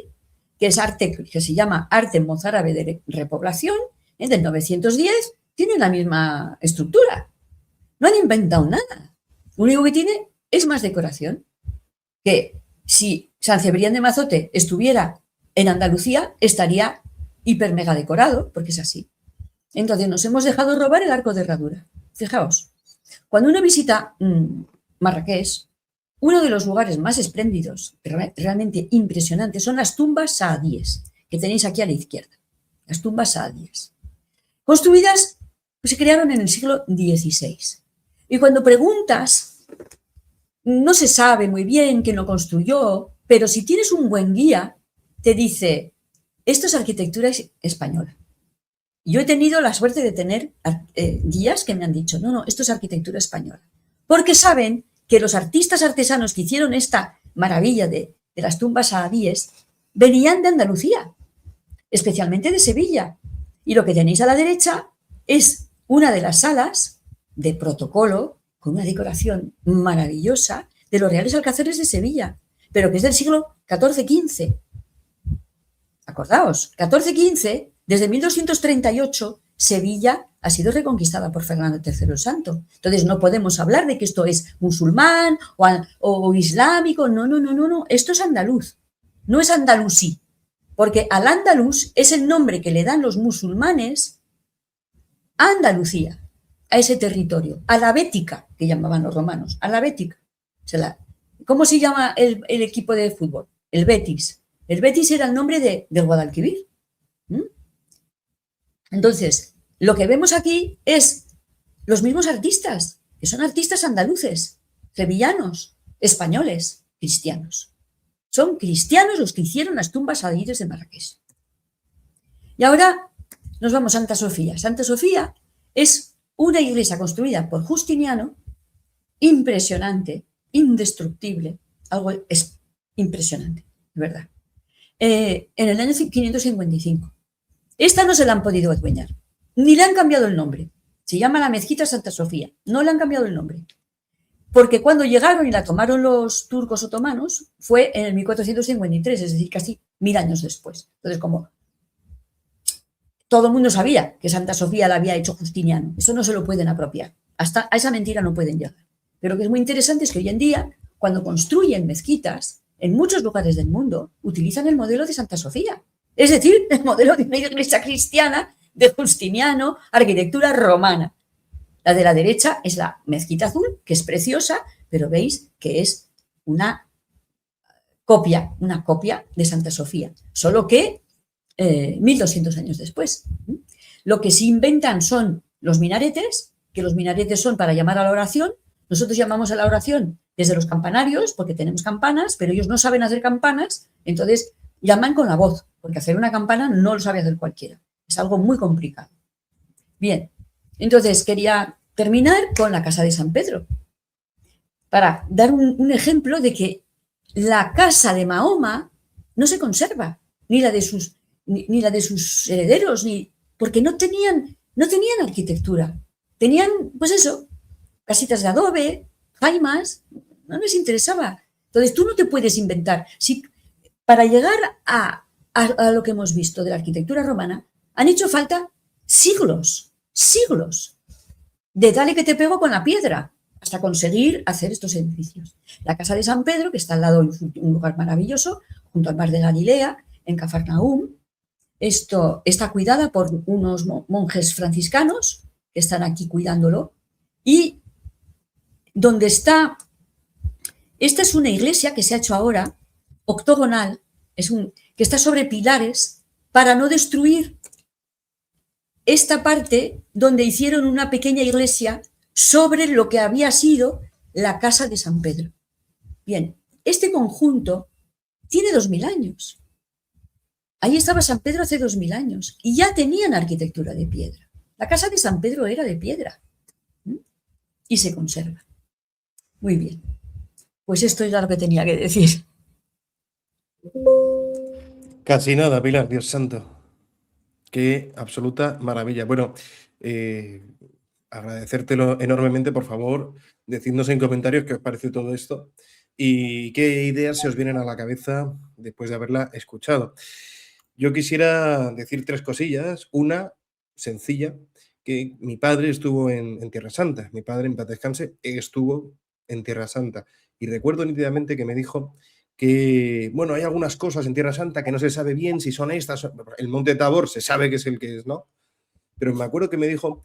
que es arte, que se llama arte mozárabe de repoblación, del 910, tiene la misma estructura. No han inventado nada. Lo único que tiene es más decoración. Que si San Cebrián de Mazote estuviera en Andalucía, estaría hiper mega decorado, porque es así. Entonces nos hemos dejado robar el arco de herradura. Fijaos, cuando uno visita Marrakech, uno de los lugares más espléndidos, realmente impresionantes, son las tumbas saadíes, que tenéis aquí a la izquierda. Las tumbas saadíes. Construidas, pues se crearon en el siglo XVI. Y cuando preguntas, no se sabe muy bien quién lo construyó, pero si tienes un buen guía, te dice, esto es arquitectura española. Yo he tenido la suerte de tener guías que me han dicho, no, esto es arquitectura española. Porque saben que los artistas artesanos que hicieron esta maravilla de las tumbas saadíes venían de Andalucía, especialmente de Sevilla. Y lo que tenéis a la derecha es una de las salas de protocolo con una decoración maravillosa de los Reales Alcázares de Sevilla, pero que es del siglo XIV-XV. Acordaos, 14-15, desde 1238, Sevilla ha sido reconquistada por Fernando III el Santo. Entonces no podemos hablar de que esto es musulmán o islámico, no, esto es andaluz, no es andalusí, porque al andaluz es el nombre que le dan los musulmanes a Andalucía, a ese territorio, a la Bética, que llamaban los romanos, a la Bética. ¿Cómo se llama el equipo de fútbol? El Betis. El Betis era el nombre del Guadalquivir. Entonces, lo que vemos aquí es los mismos artistas, que son artistas andaluces, sevillanos, españoles, cristianos. Son cristianos los que hicieron las tumbas saadíes de Marrakech. Y ahora nos vamos a Santa Sofía. Santa Sofía es una iglesia construida por Justiniano, impresionante, indestructible, algo es impresionante, de verdad. En el año 555. Esta no se la han podido adueñar, ni le han cambiado el nombre. Se llama la Mezquita Santa Sofía, no le han cambiado el nombre. Porque cuando llegaron y la tomaron los turcos otomanos, fue en el 1453, es decir, casi 1000 años después. Entonces, como todo el mundo sabía que Santa Sofía la había hecho Justiniano, eso no se lo pueden apropiar. Hasta a esa mentira no pueden llegar. Pero lo que es muy interesante es que hoy en día cuando construyen mezquitas, en muchos lugares del mundo, utilizan el modelo de Santa Sofía. Es decir, el modelo de una iglesia cristiana de Justiniano, arquitectura romana. La de la derecha es la mezquita azul, que es preciosa, pero veis que es una copia de Santa Sofía, solo que 1200 años después. Lo que sí inventan son los minaretes, que los minaretes son para llamar a la oración. Nosotros llamamos a la oración desde los campanarios, porque tenemos campanas, pero ellos no saben hacer campanas, entonces llaman con la voz, porque hacer una campana no lo sabe hacer cualquiera. Es algo muy complicado. Bien, entonces quería terminar con la casa de San Pedro, para dar un ejemplo de que la casa de Mahoma no se conserva, ni la de sus herederos, porque no tenían arquitectura. Tenían, pues eso, casitas de adobe, jaimas, no les interesaba. Entonces tú no te puedes inventar. Si, para llegar a lo que hemos visto de la arquitectura romana, han hecho falta siglos de dale que te pego con la piedra hasta conseguir hacer estos edificios. La casa de San Pedro, que está al lado de un lugar maravilloso, junto al mar de Galilea, en Cafarnaúm, está cuidada por unos monjes franciscanos que están aquí cuidándolo, y donde esta es una iglesia que se ha hecho ahora, octogonal, que está sobre pilares para no destruir esta parte donde hicieron una pequeña iglesia sobre lo que había sido la casa de San Pedro. Bien, este conjunto tiene 2000 años. Ahí estaba San Pedro hace 2000 años y ya tenían arquitectura de piedra. La casa de San Pedro era de piedra y se conserva. Muy bien, pues esto es lo que tenía que decir. Casi nada, Pilar, Dios santo. Qué absoluta maravilla. Bueno, agradecértelo enormemente, por favor, decidnos en comentarios qué os parece todo esto y qué ideas se os vienen a la cabeza después de haberla escuchado. Yo quisiera decir 3 cosillas. Una, sencilla, que mi padre estuvo en Tierra Santa. Mi padre, en paz descanse, estuvo en Tierra Santa. Y recuerdo nítidamente que me dijo que, bueno, hay algunas cosas en Tierra Santa que no se sabe bien si son estas. El Monte Tabor se sabe que es el que es, ¿no? Pero me acuerdo que me dijo,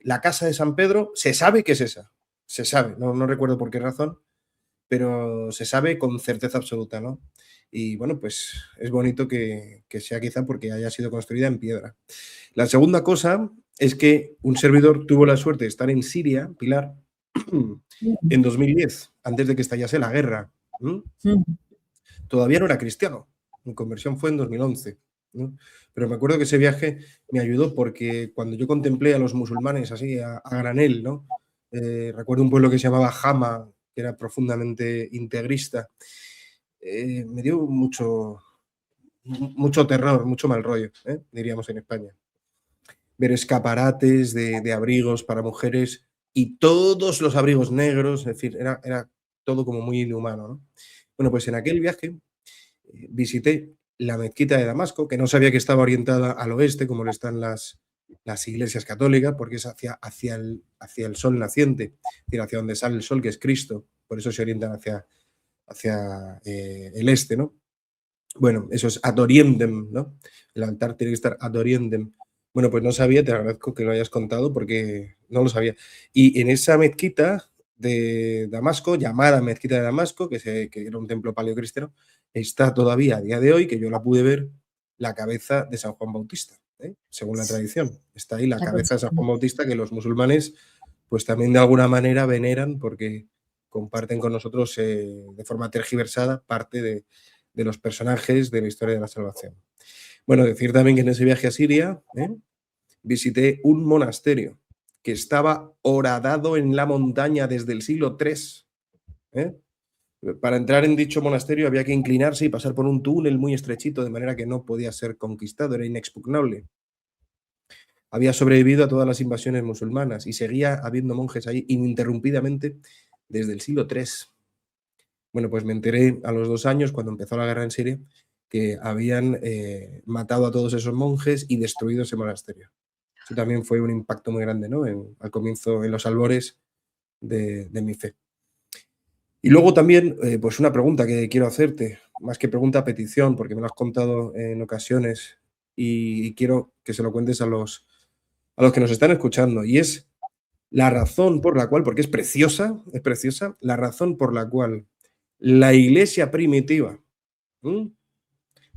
la casa de San Pedro se sabe que es esa. Se sabe, no recuerdo por qué razón, pero se sabe con certeza absoluta, ¿no? Y bueno, pues es bonito que sea quizá porque haya sido construida en piedra. La segunda cosa es que un servidor tuvo la suerte de estar en Siria, Pilar, en 2010, antes de que estallase la guerra. Todavía no era cristiano, mi conversión fue en 2011, ¿no? Pero me acuerdo que ese viaje me ayudó porque cuando yo contemplé a los musulmanes así a granel, ¿no? Recuerdo un pueblo que se llamaba Hama, que era profundamente integrista, me dio mucho terror, mucho mal rollo, diríamos en España. Ver escaparates de abrigos para mujeres y todos los abrigos negros, es decir, era todo como muy inhumano, ¿no? Bueno, pues en aquel viaje visité la mezquita de Damasco, que no sabía que estaba orientada al oeste, como lo están las iglesias católicas, porque es hacia el sol naciente, es decir, hacia donde sale el sol, que es Cristo, por eso se orientan hacia el este, ¿no? Bueno, eso es ad orientem, ¿no? El altar tiene que estar ad orientem. Bueno, pues no sabía, te agradezco que lo hayas contado porque no lo sabía. Y en esa mezquita de Damasco, llamada Mezquita de Damasco, que era un templo paleocristiano, está todavía a día de hoy, que yo la pude ver, la cabeza de San Juan Bautista, según la tradición. Está ahí la cabeza de San Juan Bautista que los musulmanes pues también de alguna manera veneran porque comparten con nosotros de forma tergiversada parte de los personajes de la historia de la salvación. Bueno, decir también que en ese viaje a Siria visité un monasterio que estaba horadado en la montaña desde el siglo III. Para entrar en dicho monasterio había que inclinarse y pasar por un túnel muy estrechito, de manera que no podía ser conquistado, era inexpugnable. Había sobrevivido a todas las invasiones musulmanas y seguía habiendo monjes ahí ininterrumpidamente desde el siglo III. Bueno, pues me enteré a los 2 años, cuando empezó la guerra en Siria, que habían matado a todos esos monjes y destruido ese monasterio. Eso también fue un impacto muy grande, ¿no? Al comienzo, en los albores de mi fe. Y luego también, pues una pregunta que quiero hacerte, más que pregunta, petición, porque me lo has contado en ocasiones y quiero que se lo cuentes a los que nos están escuchando. Y es la razón por la cual, porque es preciosa, la razón por la cual la iglesia primitiva, ¿m?,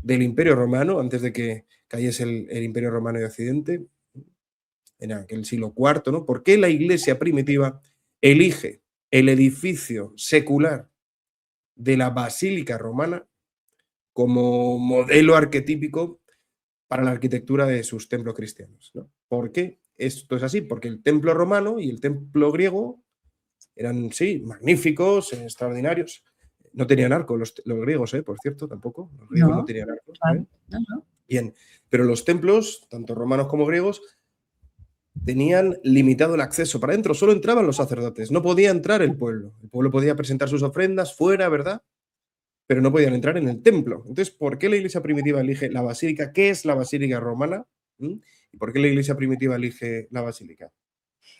del Imperio Romano, antes de que cayese el Imperio Romano de Occidente, en aquel siglo IV, ¿no? ¿Por qué la iglesia primitiva elige el edificio secular de la Basílica Romana como modelo arquetípico para la arquitectura de sus templos cristianos, ¿no? ¿Por qué esto es así? Porque el templo romano y el templo griego eran, sí, magníficos, extraordinarios. No tenían arco los griegos, por cierto, tampoco. Los griegos no No, tenían arco. claro, no, no. Bien, pero los templos, tanto romanos como griegos, tenían limitado el acceso. Para adentro solo entraban los sacerdotes, no podía entrar el pueblo. El pueblo podía presentar sus ofrendas fuera, ¿verdad? Pero no podían entrar en el templo. Entonces, ¿por qué la iglesia primitiva elige la basílica? ¿Qué es la basílica romana? ¿Y por qué la iglesia primitiva elige la basílica?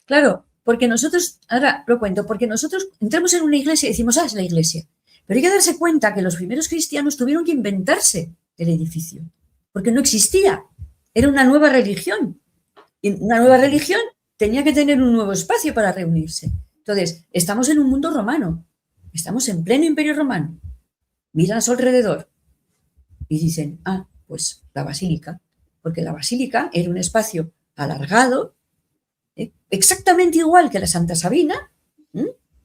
Claro, porque nosotros, ahora lo cuento, porque nosotros entramos en una iglesia y decimos, es la iglesia. Pero hay que darse cuenta que los primeros cristianos tuvieron que inventarse el edificio, porque no existía. Era una nueva religión. Y una nueva religión tenía que tener un nuevo espacio para reunirse. Entonces, estamos en un mundo romano, estamos en pleno imperio romano. Miran a su alrededor y dicen, pues la basílica, porque la basílica era un espacio alargado, exactamente igual que la Santa Sabina,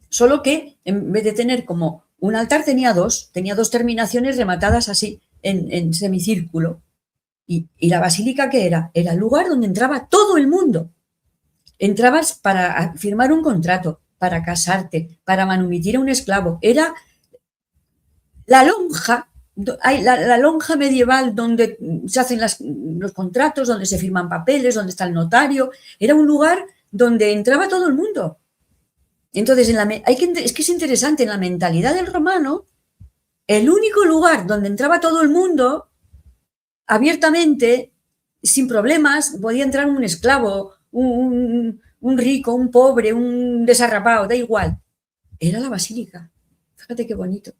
solo que en vez de tener como un altar tenía dos terminaciones rematadas así en semicírculo. Y la basílica, ¿qué era? Era el lugar donde entraba todo el mundo. Entrabas para firmar un contrato, para casarte, para manumitir a un esclavo. Era la lonja, la lonja medieval donde se hacen los contratos, donde se firman papeles, donde está el notario. Era un lugar donde entraba todo el mundo. Entonces, es que es interesante, en la mentalidad del romano, el único lugar donde entraba todo el mundo abiertamente, sin problemas, podía entrar un esclavo, un rico, un pobre, un desarrapado, da igual. Era la basílica. Fíjate qué bonito.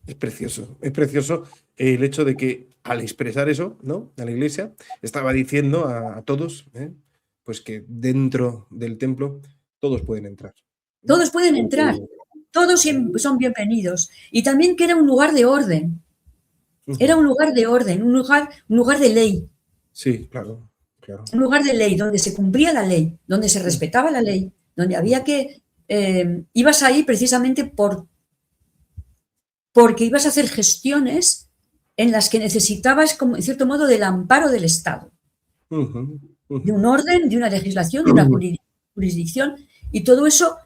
Es precioso el hecho de que al expresar eso, ¿no?, a la iglesia, estaba diciendo a todos, pues que dentro del templo todos pueden entrar. Todos pueden entrar, todos son bienvenidos. Y también que era un lugar de orden. Era un lugar de orden, un lugar de ley. Sí, claro, claro. Un lugar de ley, donde se cumplía la ley, donde se respetaba la ley, donde había que... ibas ahí precisamente porque ibas a hacer gestiones en las que necesitabas, como en cierto modo, del amparo del Estado. De un orden, de una legislación, de una jurisdicción, y todo eso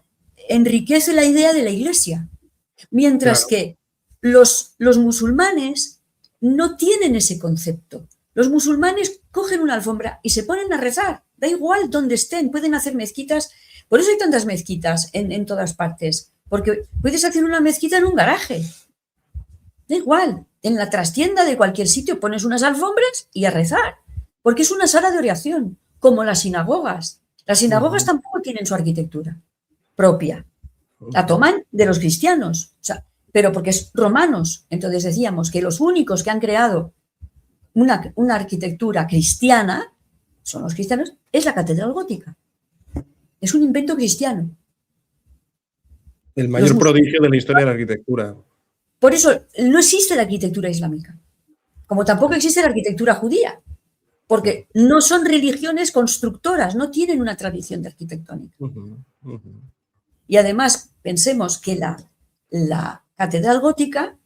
enriquece la idea de la Iglesia. Mientras que los musulmanes no tienen ese concepto. Los musulmanes cogen una alfombra y se ponen a rezar. Da igual donde estén, pueden hacer mezquitas. Por eso hay tantas mezquitas en todas partes. Porque puedes hacer una mezquita en un garaje. Da igual. En la trastienda de cualquier sitio pones unas alfombras y a rezar. Porque es una sala de oración, como las sinagogas. Las sinagogas tampoco tienen su arquitectura propia. La toman de los cristianos. O sea, pero porque es romanos. Entonces decíamos que los únicos que han creado una arquitectura cristiana son los cristianos, es la catedral gótica. Es un invento cristiano. El mayor prodigio de la historia de la arquitectura. Por eso no existe la arquitectura islámica, como tampoco existe la arquitectura judía, porque no son religiones constructoras, no tienen una tradición de arquitectónica. Y además, pensemos que la catedral gótica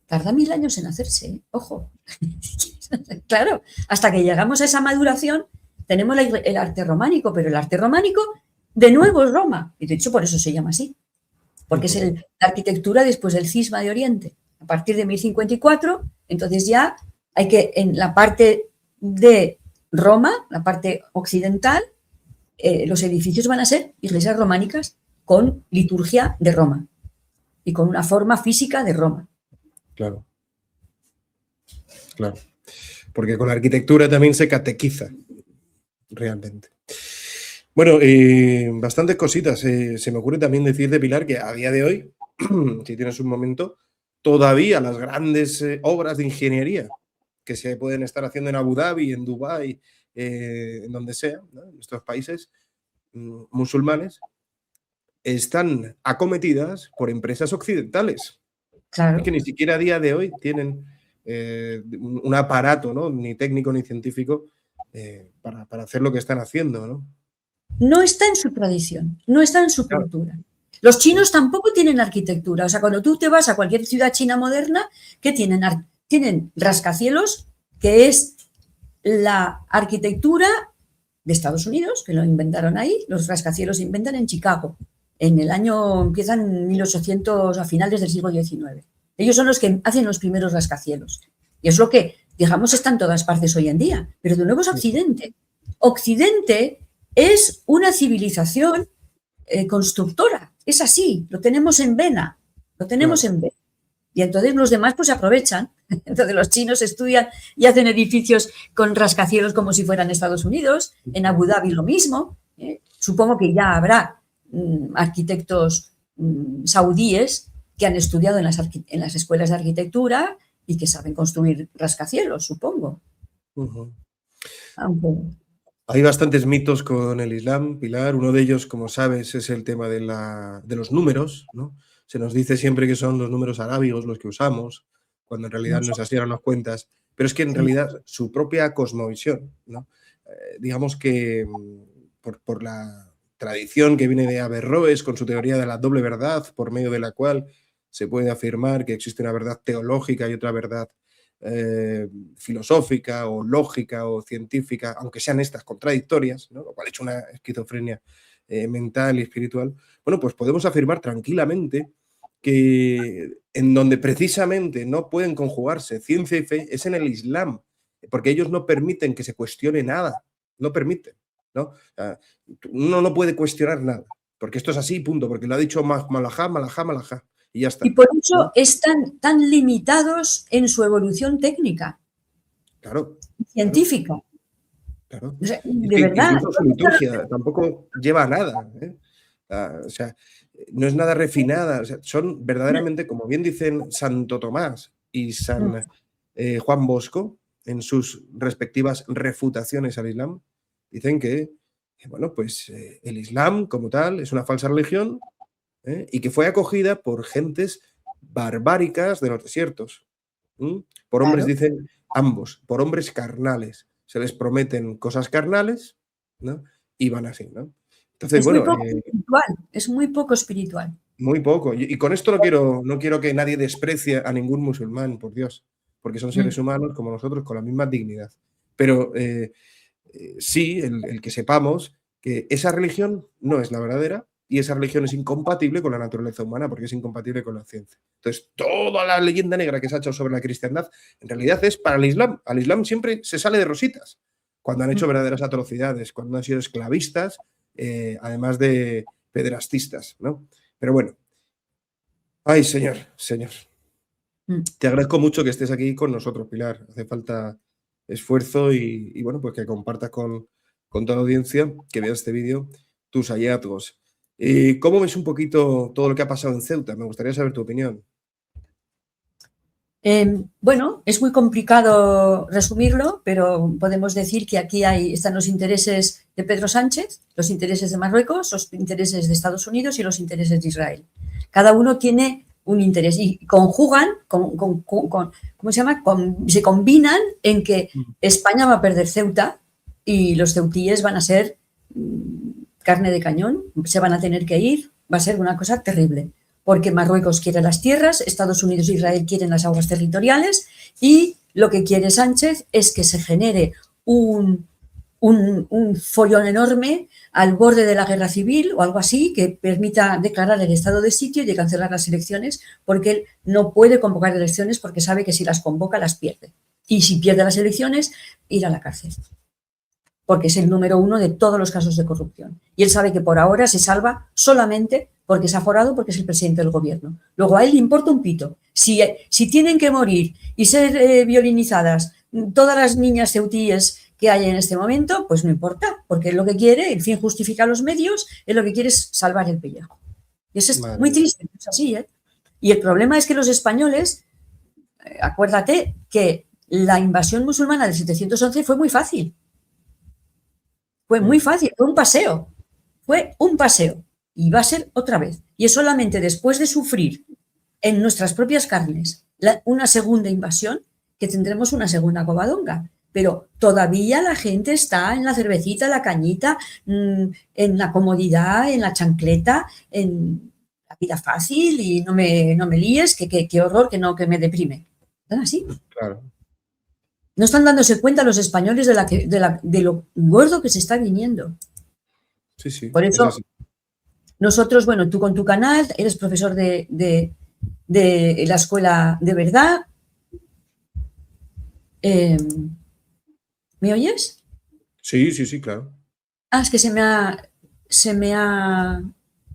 tarda 1000 años en hacerse, ojo. Claro, hasta que llegamos a esa maduración tenemos el arte románico, pero el arte románico de nuevo es Roma, y de hecho por eso se llama así, porque es la arquitectura después del cisma de Oriente. A partir de 1054, entonces ya hay que, en la parte de Roma, la parte occidental, los edificios van a ser iglesias románicas con liturgia de Roma y con una forma física de Roma. Claro. Claro. Porque con la arquitectura también se catequiza, realmente. Bueno, bastantes cositas. Se me ocurre también decir de Pilar que a día de hoy, si tienes un momento, todavía las grandes obras de ingeniería que se pueden estar haciendo en Abu Dhabi, en Dubái, en donde sea, ¿no? En estos países musulmanes, están acometidas por empresas occidentales. Es Claro. que ni siquiera a día de hoy tienen un aparato, ¿no? Ni técnico ni científico para hacer lo que están haciendo, ¿no? No está en su tradición, no está en su Claro. cultura. Los chinos tampoco tienen arquitectura. O sea, cuando tú te vas a cualquier ciudad china moderna, ¿qué tienen? Tienen rascacielos, que es la arquitectura de Estados Unidos, que lo inventaron ahí. Los rascacielos se inventan en Chicago. En el año, empiezan en 1800, a finales del siglo XIX. Ellos son los que hacen los primeros rascacielos. Y es lo que, digamos, está en todas partes hoy en día. Pero de nuevo es Occidente. Occidente es una civilización constructora. Es así, lo tenemos en vena. Lo tenemos Claro. en vena. Y entonces los demás pues se aprovechan. Entonces los chinos estudian y hacen edificios con rascacielos como si fueran Estados Unidos. En Abu Dhabi lo mismo. Supongo que ya habrá arquitectos saudíes que han estudiado en las escuelas de arquitectura y que saben construir rascacielos, supongo. Ujú. Aunque, Hay bastantes mitos con el Islam, Pilar. Uno de ellos, como sabes, es el tema de los números, ¿no? Se nos dice siempre que son los números arábigos los que usamos, cuando en realidad no no es sé, así, ahora nos cuentas. Pero es que en sí, realidad su propia cosmovisión, ¿no? Digamos que por la tradición que viene de Averroes con su teoría de la doble verdad, por medio de la cual se puede afirmar que existe una verdad teológica y otra verdad eh, filosófica o lógica o científica, aunque sean estas contradictorias, ¿no? Lo cual ha hecho una esquizofrenia mental y espiritual, bueno, pues podemos afirmar tranquilamente que en donde precisamente no pueden conjugarse ciencia y fe es en el Islam, porque ellos no permiten que se cuestione nada, no permiten, ¿no? O sea, uno no puede cuestionar nada, porque esto es así, punto, porque lo ha dicho Malajá, Malajá, Malajá, y ya y está, por eso ¿no? están tan limitados en su evolución técnica, Claro, claro. científica. Claro. O sea, Y es de que verdad, incluso su liturgia tampoco lleva a nada, ¿eh? O sea, no es nada refinada. O sea, son verdaderamente, como bien dicen Santo Tomás y San Juan Bosco en sus respectivas refutaciones al Islam, dicen que, bueno, pues el Islam como tal es una falsa religión, y que fue acogida por gentes barbáricas de los desiertos. Por hombres, claro, dicen ambos, por hombres carnales. Se les prometen cosas carnales, ¿no? Y van así, ¿no? Entonces, es muy bueno, poco espiritual, es muy poco espiritual. muy poco. Y con esto no quiero que nadie desprecie a ningún musulmán, por Dios, porque son seres humanos como nosotros con la misma dignidad. Pero sí, el que sepamos que esa religión no es la verdadera y esa religión es incompatible con la naturaleza humana porque es incompatible con la ciencia. Entonces, toda la leyenda negra que se ha hecho sobre la cristiandad en realidad es para el Islam. Al Islam siempre se sale de rositas cuando han hecho verdaderas atrocidades, cuando han sido esclavistas, además de pederastistas, ¿no? Pero bueno, ay, señor, señor. Te agradezco mucho que estés aquí con nosotros, Pilar. Hace falta esfuerzo y bueno, pues que compartas con toda la audiencia que vea este vídeo tus hallazgos. ¿Cómo ves un poquito todo lo que ha pasado en Ceuta? Me gustaría saber tu opinión. Bueno, es muy complicado resumirlo, pero podemos decir que aquí están los intereses de Pedro Sánchez, los intereses de Marruecos, los intereses de Estados Unidos y los intereses de Israel. Cada uno tiene un interés y conjugan, ¿cómo se llama? Se combinan en que España va a perder Ceuta y los ceutíes van a ser carne de cañón, se van a tener que ir, va a ser una cosa terrible porque Marruecos quiere las tierras, Estados Unidos e Israel quieren las aguas territoriales y lo que quiere Sánchez es que se genere un follón enorme al borde de la guerra civil o algo así que permita declarar el estado de sitio y cancelar las elecciones porque él no puede convocar elecciones porque sabe que si las convoca las pierde. Y si pierde las elecciones, ir a la cárcel porque es el número uno de todos los casos de corrupción. Y él sabe que por ahora se salva solamente porque es aforado, porque es el presidente del gobierno. Luego a él le importa un pito. Si tienen que morir y ser violinizadas todas las niñas ceutíes que hay en este momento, pues no importa, porque es lo que quiere, el fin justifica los medios, es lo que quiere es salvar el pellejo. Y eso es muy triste, es así, ¿eh? Y el problema es que los españoles, acuérdate que la invasión musulmana del 711 fue muy fácil. Fue muy fácil, fue un paseo. Fue un paseo. Y va a ser otra vez. Y es solamente después de sufrir en nuestras propias carnes una segunda invasión que tendremos una segunda Covadonga. Pero todavía la gente está en la cervecita, la cañita, en la comodidad, en la chancleta, en la vida fácil y no me líes, que horror, que me deprime. ¿Están así? Claro. No están dándose cuenta los españoles de lo gordo que se está viniendo. Sí, sí. Por eso, nosotros, bueno, tú con tu canal, eres profesor de la escuela de verdad. ¿Me oyes? Sí, sí, sí, claro. Ah, es que se me ha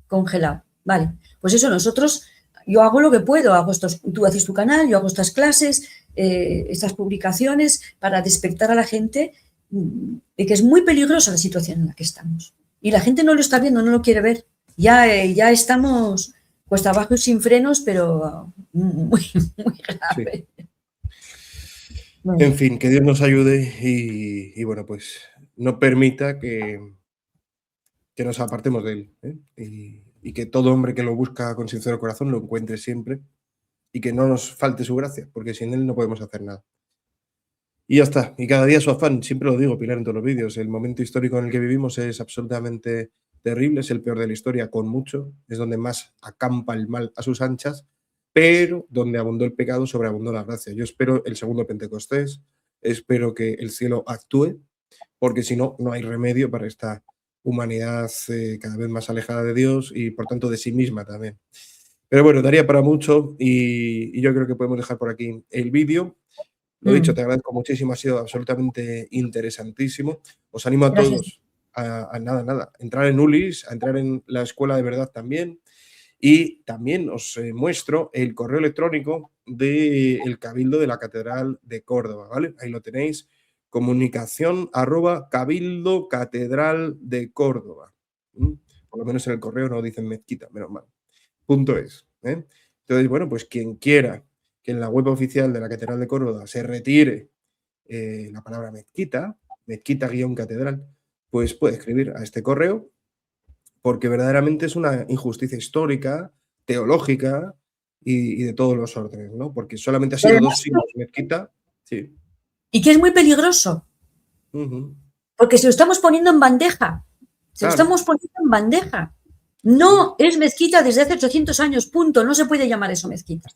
congelado. Vale, pues eso, yo hago lo que puedo, tú haces tu canal, yo hago estas clases, estas publicaciones para despertar a la gente de que es muy peligrosa la situación en la que estamos. Y la gente no lo está viendo, no lo quiere ver. Ya estamos cuesta abajo y sin frenos, pero muy, muy grave. Sí. Bueno. En fin, que Dios nos ayude y bueno, pues no permita que nos apartemos de él, ¿eh? Y que todo hombre que lo busca con sincero corazón lo encuentre siempre y que no nos falte su gracia, porque sin él no podemos hacer nada. Y ya está, y cada día su afán, siempre lo digo, Pilar, en todos los vídeos, el momento histórico en el que vivimos es absolutamente terrible, es el peor de la historia con mucho, es donde más acampa el mal a sus anchas, pero donde abundó el pecado, sobreabundó la gracia. Yo espero el segundo Pentecostés, espero que el cielo actúe, porque si no, no hay remedio para esta humanidad cada vez más alejada de Dios y por tanto de sí misma también. Pero bueno, daría para mucho y yo creo que podemos dejar por aquí el vídeo. Lo dicho, te agradezco muchísimo, ha sido absolutamente interesantísimo. Os animo a todos a entrar en ULIS, a entrar en la escuela de verdad también. Y también os muestro el correo electrónico del Cabildo de la Catedral de Córdoba, ¿vale? Ahí lo tenéis, comunicación@Cabildo Catedral de Córdoba. Por lo menos en el correo no dicen mezquita, menos mal. .es, ¿eh? Entonces, bueno, pues quien quiera que en la web oficial de la Catedral de Córdoba se retire la palabra mezquita, mezquita-catedral, pues puede escribir a este correo, porque verdaderamente es una injusticia histórica, teológica y de todos los órdenes, ¿no? Porque solamente ha sido 2 siglos mezquita. Sí. Y que es muy peligroso. Porque se lo estamos poniendo en bandeja. Se lo estamos poniendo en bandeja. No es mezquita desde hace 800 años, punto. No se puede llamar eso mezquita.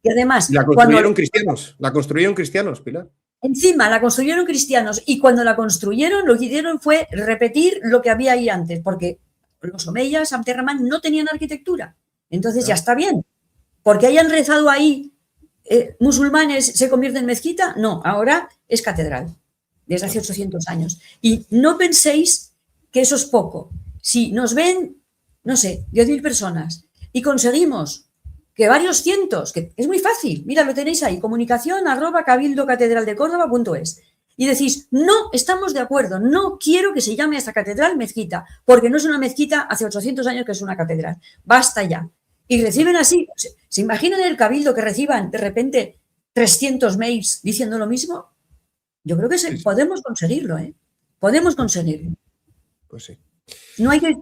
Y además, la construyeron cristianos. La construyeron cristianos, Pilar. Encima, la construyeron cristianos y cuando la construyeron, lo que hicieron fue repetir lo que había ahí antes, porque los omeyas, Abderramán, no tenían arquitectura. Entonces ya está bien. Porque hayan rezado ahí musulmanes se convierte en mezquita. No, ahora es catedral, desde hace 800 años. Y no penséis que eso es poco. Si nos ven, no sé, 10.000 personas y conseguimos que varios cientos, que es muy fácil, mira, lo tenéis ahí, comunicación@cabildocatedraldecórdoba.es. Y decís, no estamos de acuerdo, no quiero que se llame a esta catedral mezquita, porque no es una mezquita hace 800 años que es una catedral. Basta ya. Y reciben así, ¿se imaginan el cabildo que reciban de repente 300 mails diciendo lo mismo? Yo creo que podemos conseguirlo, ¿eh? Podemos conseguirlo. Pues sí. No hay que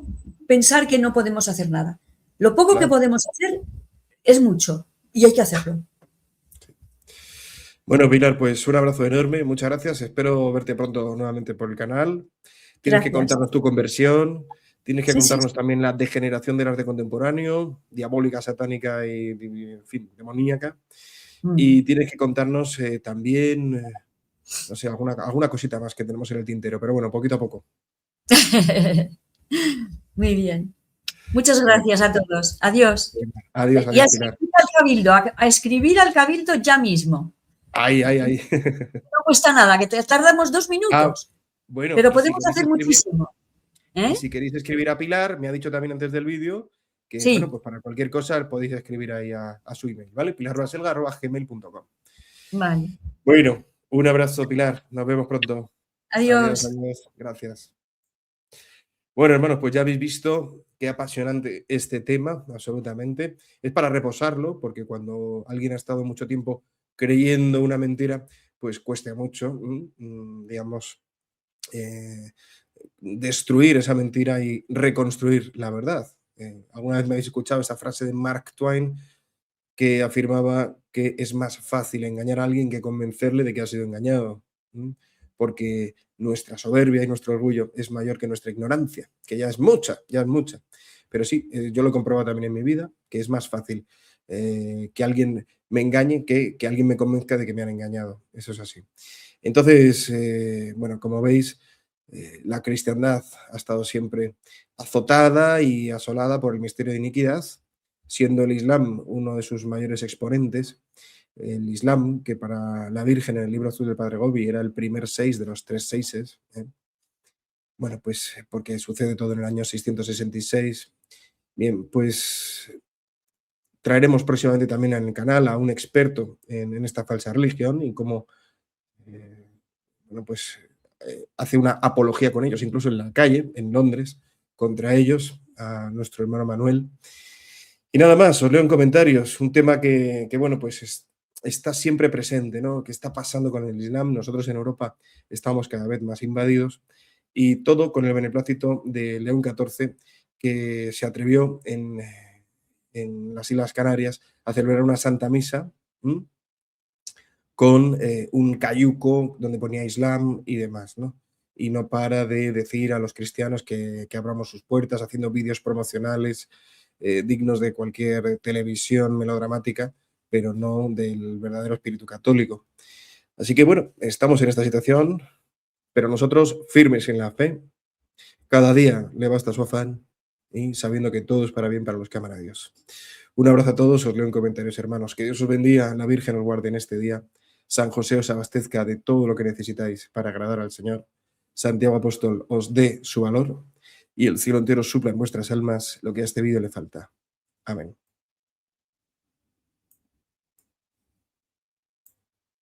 pensar que no podemos hacer nada. Lo poco que podemos hacer es mucho y hay que hacerlo. Bueno, Pilar, pues un abrazo enorme, muchas gracias. Espero verte pronto nuevamente por el canal. Tienes que contarnos tu conversión, tienes que contarnos también la degeneración del arte contemporáneo, diabólica, satánica y en fin, demoníaca. Y tienes que contarnos también, no sé, alguna cosita más que tenemos en el tintero, pero bueno, poquito a poco. Muy bien. Muchas gracias a todos. Adiós. Adiós, y a Pilar. escribir al cabildo, a escribir al cabildo ya mismo. Ahí. No cuesta nada, que tardamos 2 minutos. Bueno, pero podemos hacer muchísimo. Y si queréis escribir a Pilar, me ha dicho también antes del vídeo que, bueno, pues para cualquier cosa podéis escribir ahí a su email, ¿vale? pilarbaselga@gmail.com. Vale. Bueno, un abrazo, Pilar. Nos vemos pronto. Adiós. Adiós. Gracias. Bueno, hermanos, pues ya habéis visto qué apasionante este tema, absolutamente. Es para reposarlo, porque cuando alguien ha estado mucho tiempo creyendo una mentira, pues cuesta mucho, digamos, eh, destruir esa mentira y reconstruir la verdad. Alguna vez me habéis escuchado esa frase de Mark Twain que afirmaba que es más fácil engañar a alguien que convencerle de que ha sido engañado, ¿m? Porque nuestra soberbia y nuestro orgullo es mayor que nuestra ignorancia, que ya es mucha, ya es mucha. Pero sí, yo lo he comprobado también en mi vida, que es más fácil que alguien me engañe que alguien me convenzca de que me han engañado. Eso es así. Entonces, bueno, como veis, la cristiandad ha estado siempre azotada y asolada por el misterio de iniquidad, siendo el Islam uno de sus mayores exponentes. El Islam, que para la Virgen en el libro azul del Padre Gobi era el primer seis de los tres seises, bueno, pues porque sucede todo en el año 666. Bien, pues traeremos próximamente también en el canal a un experto en esta falsa religión y cómo, eh, bueno, pues hace una apología con ellos, incluso en la calle, en Londres, contra ellos, a nuestro hermano Manuel. Y nada más, os leo en comentarios un tema que bueno, pues está siempre presente, ¿no? ¿Qué está pasando con el Islam? Nosotros en Europa estamos cada vez más invadidos y todo con el beneplácito de León XIV, que se atrevió en las Islas Canarias a celebrar una Santa Misa, ¿m? Con un cayuco donde ponía Islam y demás, ¿no? Y no para de decir a los cristianos que abramos sus puertas, haciendo vídeos promocionales dignos de cualquier televisión melodramática, pero no del verdadero espíritu católico. Así que bueno, estamos en esta situación, pero nosotros firmes en la fe, cada día le basta su afán y sabiendo que todo es para bien para los que aman a Dios. Un abrazo a todos, os leo en comentarios, hermanos. Que Dios os bendiga, la Virgen os guarde en este día. San José os abastezca de todo lo que necesitáis para agradar al Señor. Santiago Apóstol os dé su valor y el cielo entero supla en vuestras almas lo que a este vídeo le falta. Amén.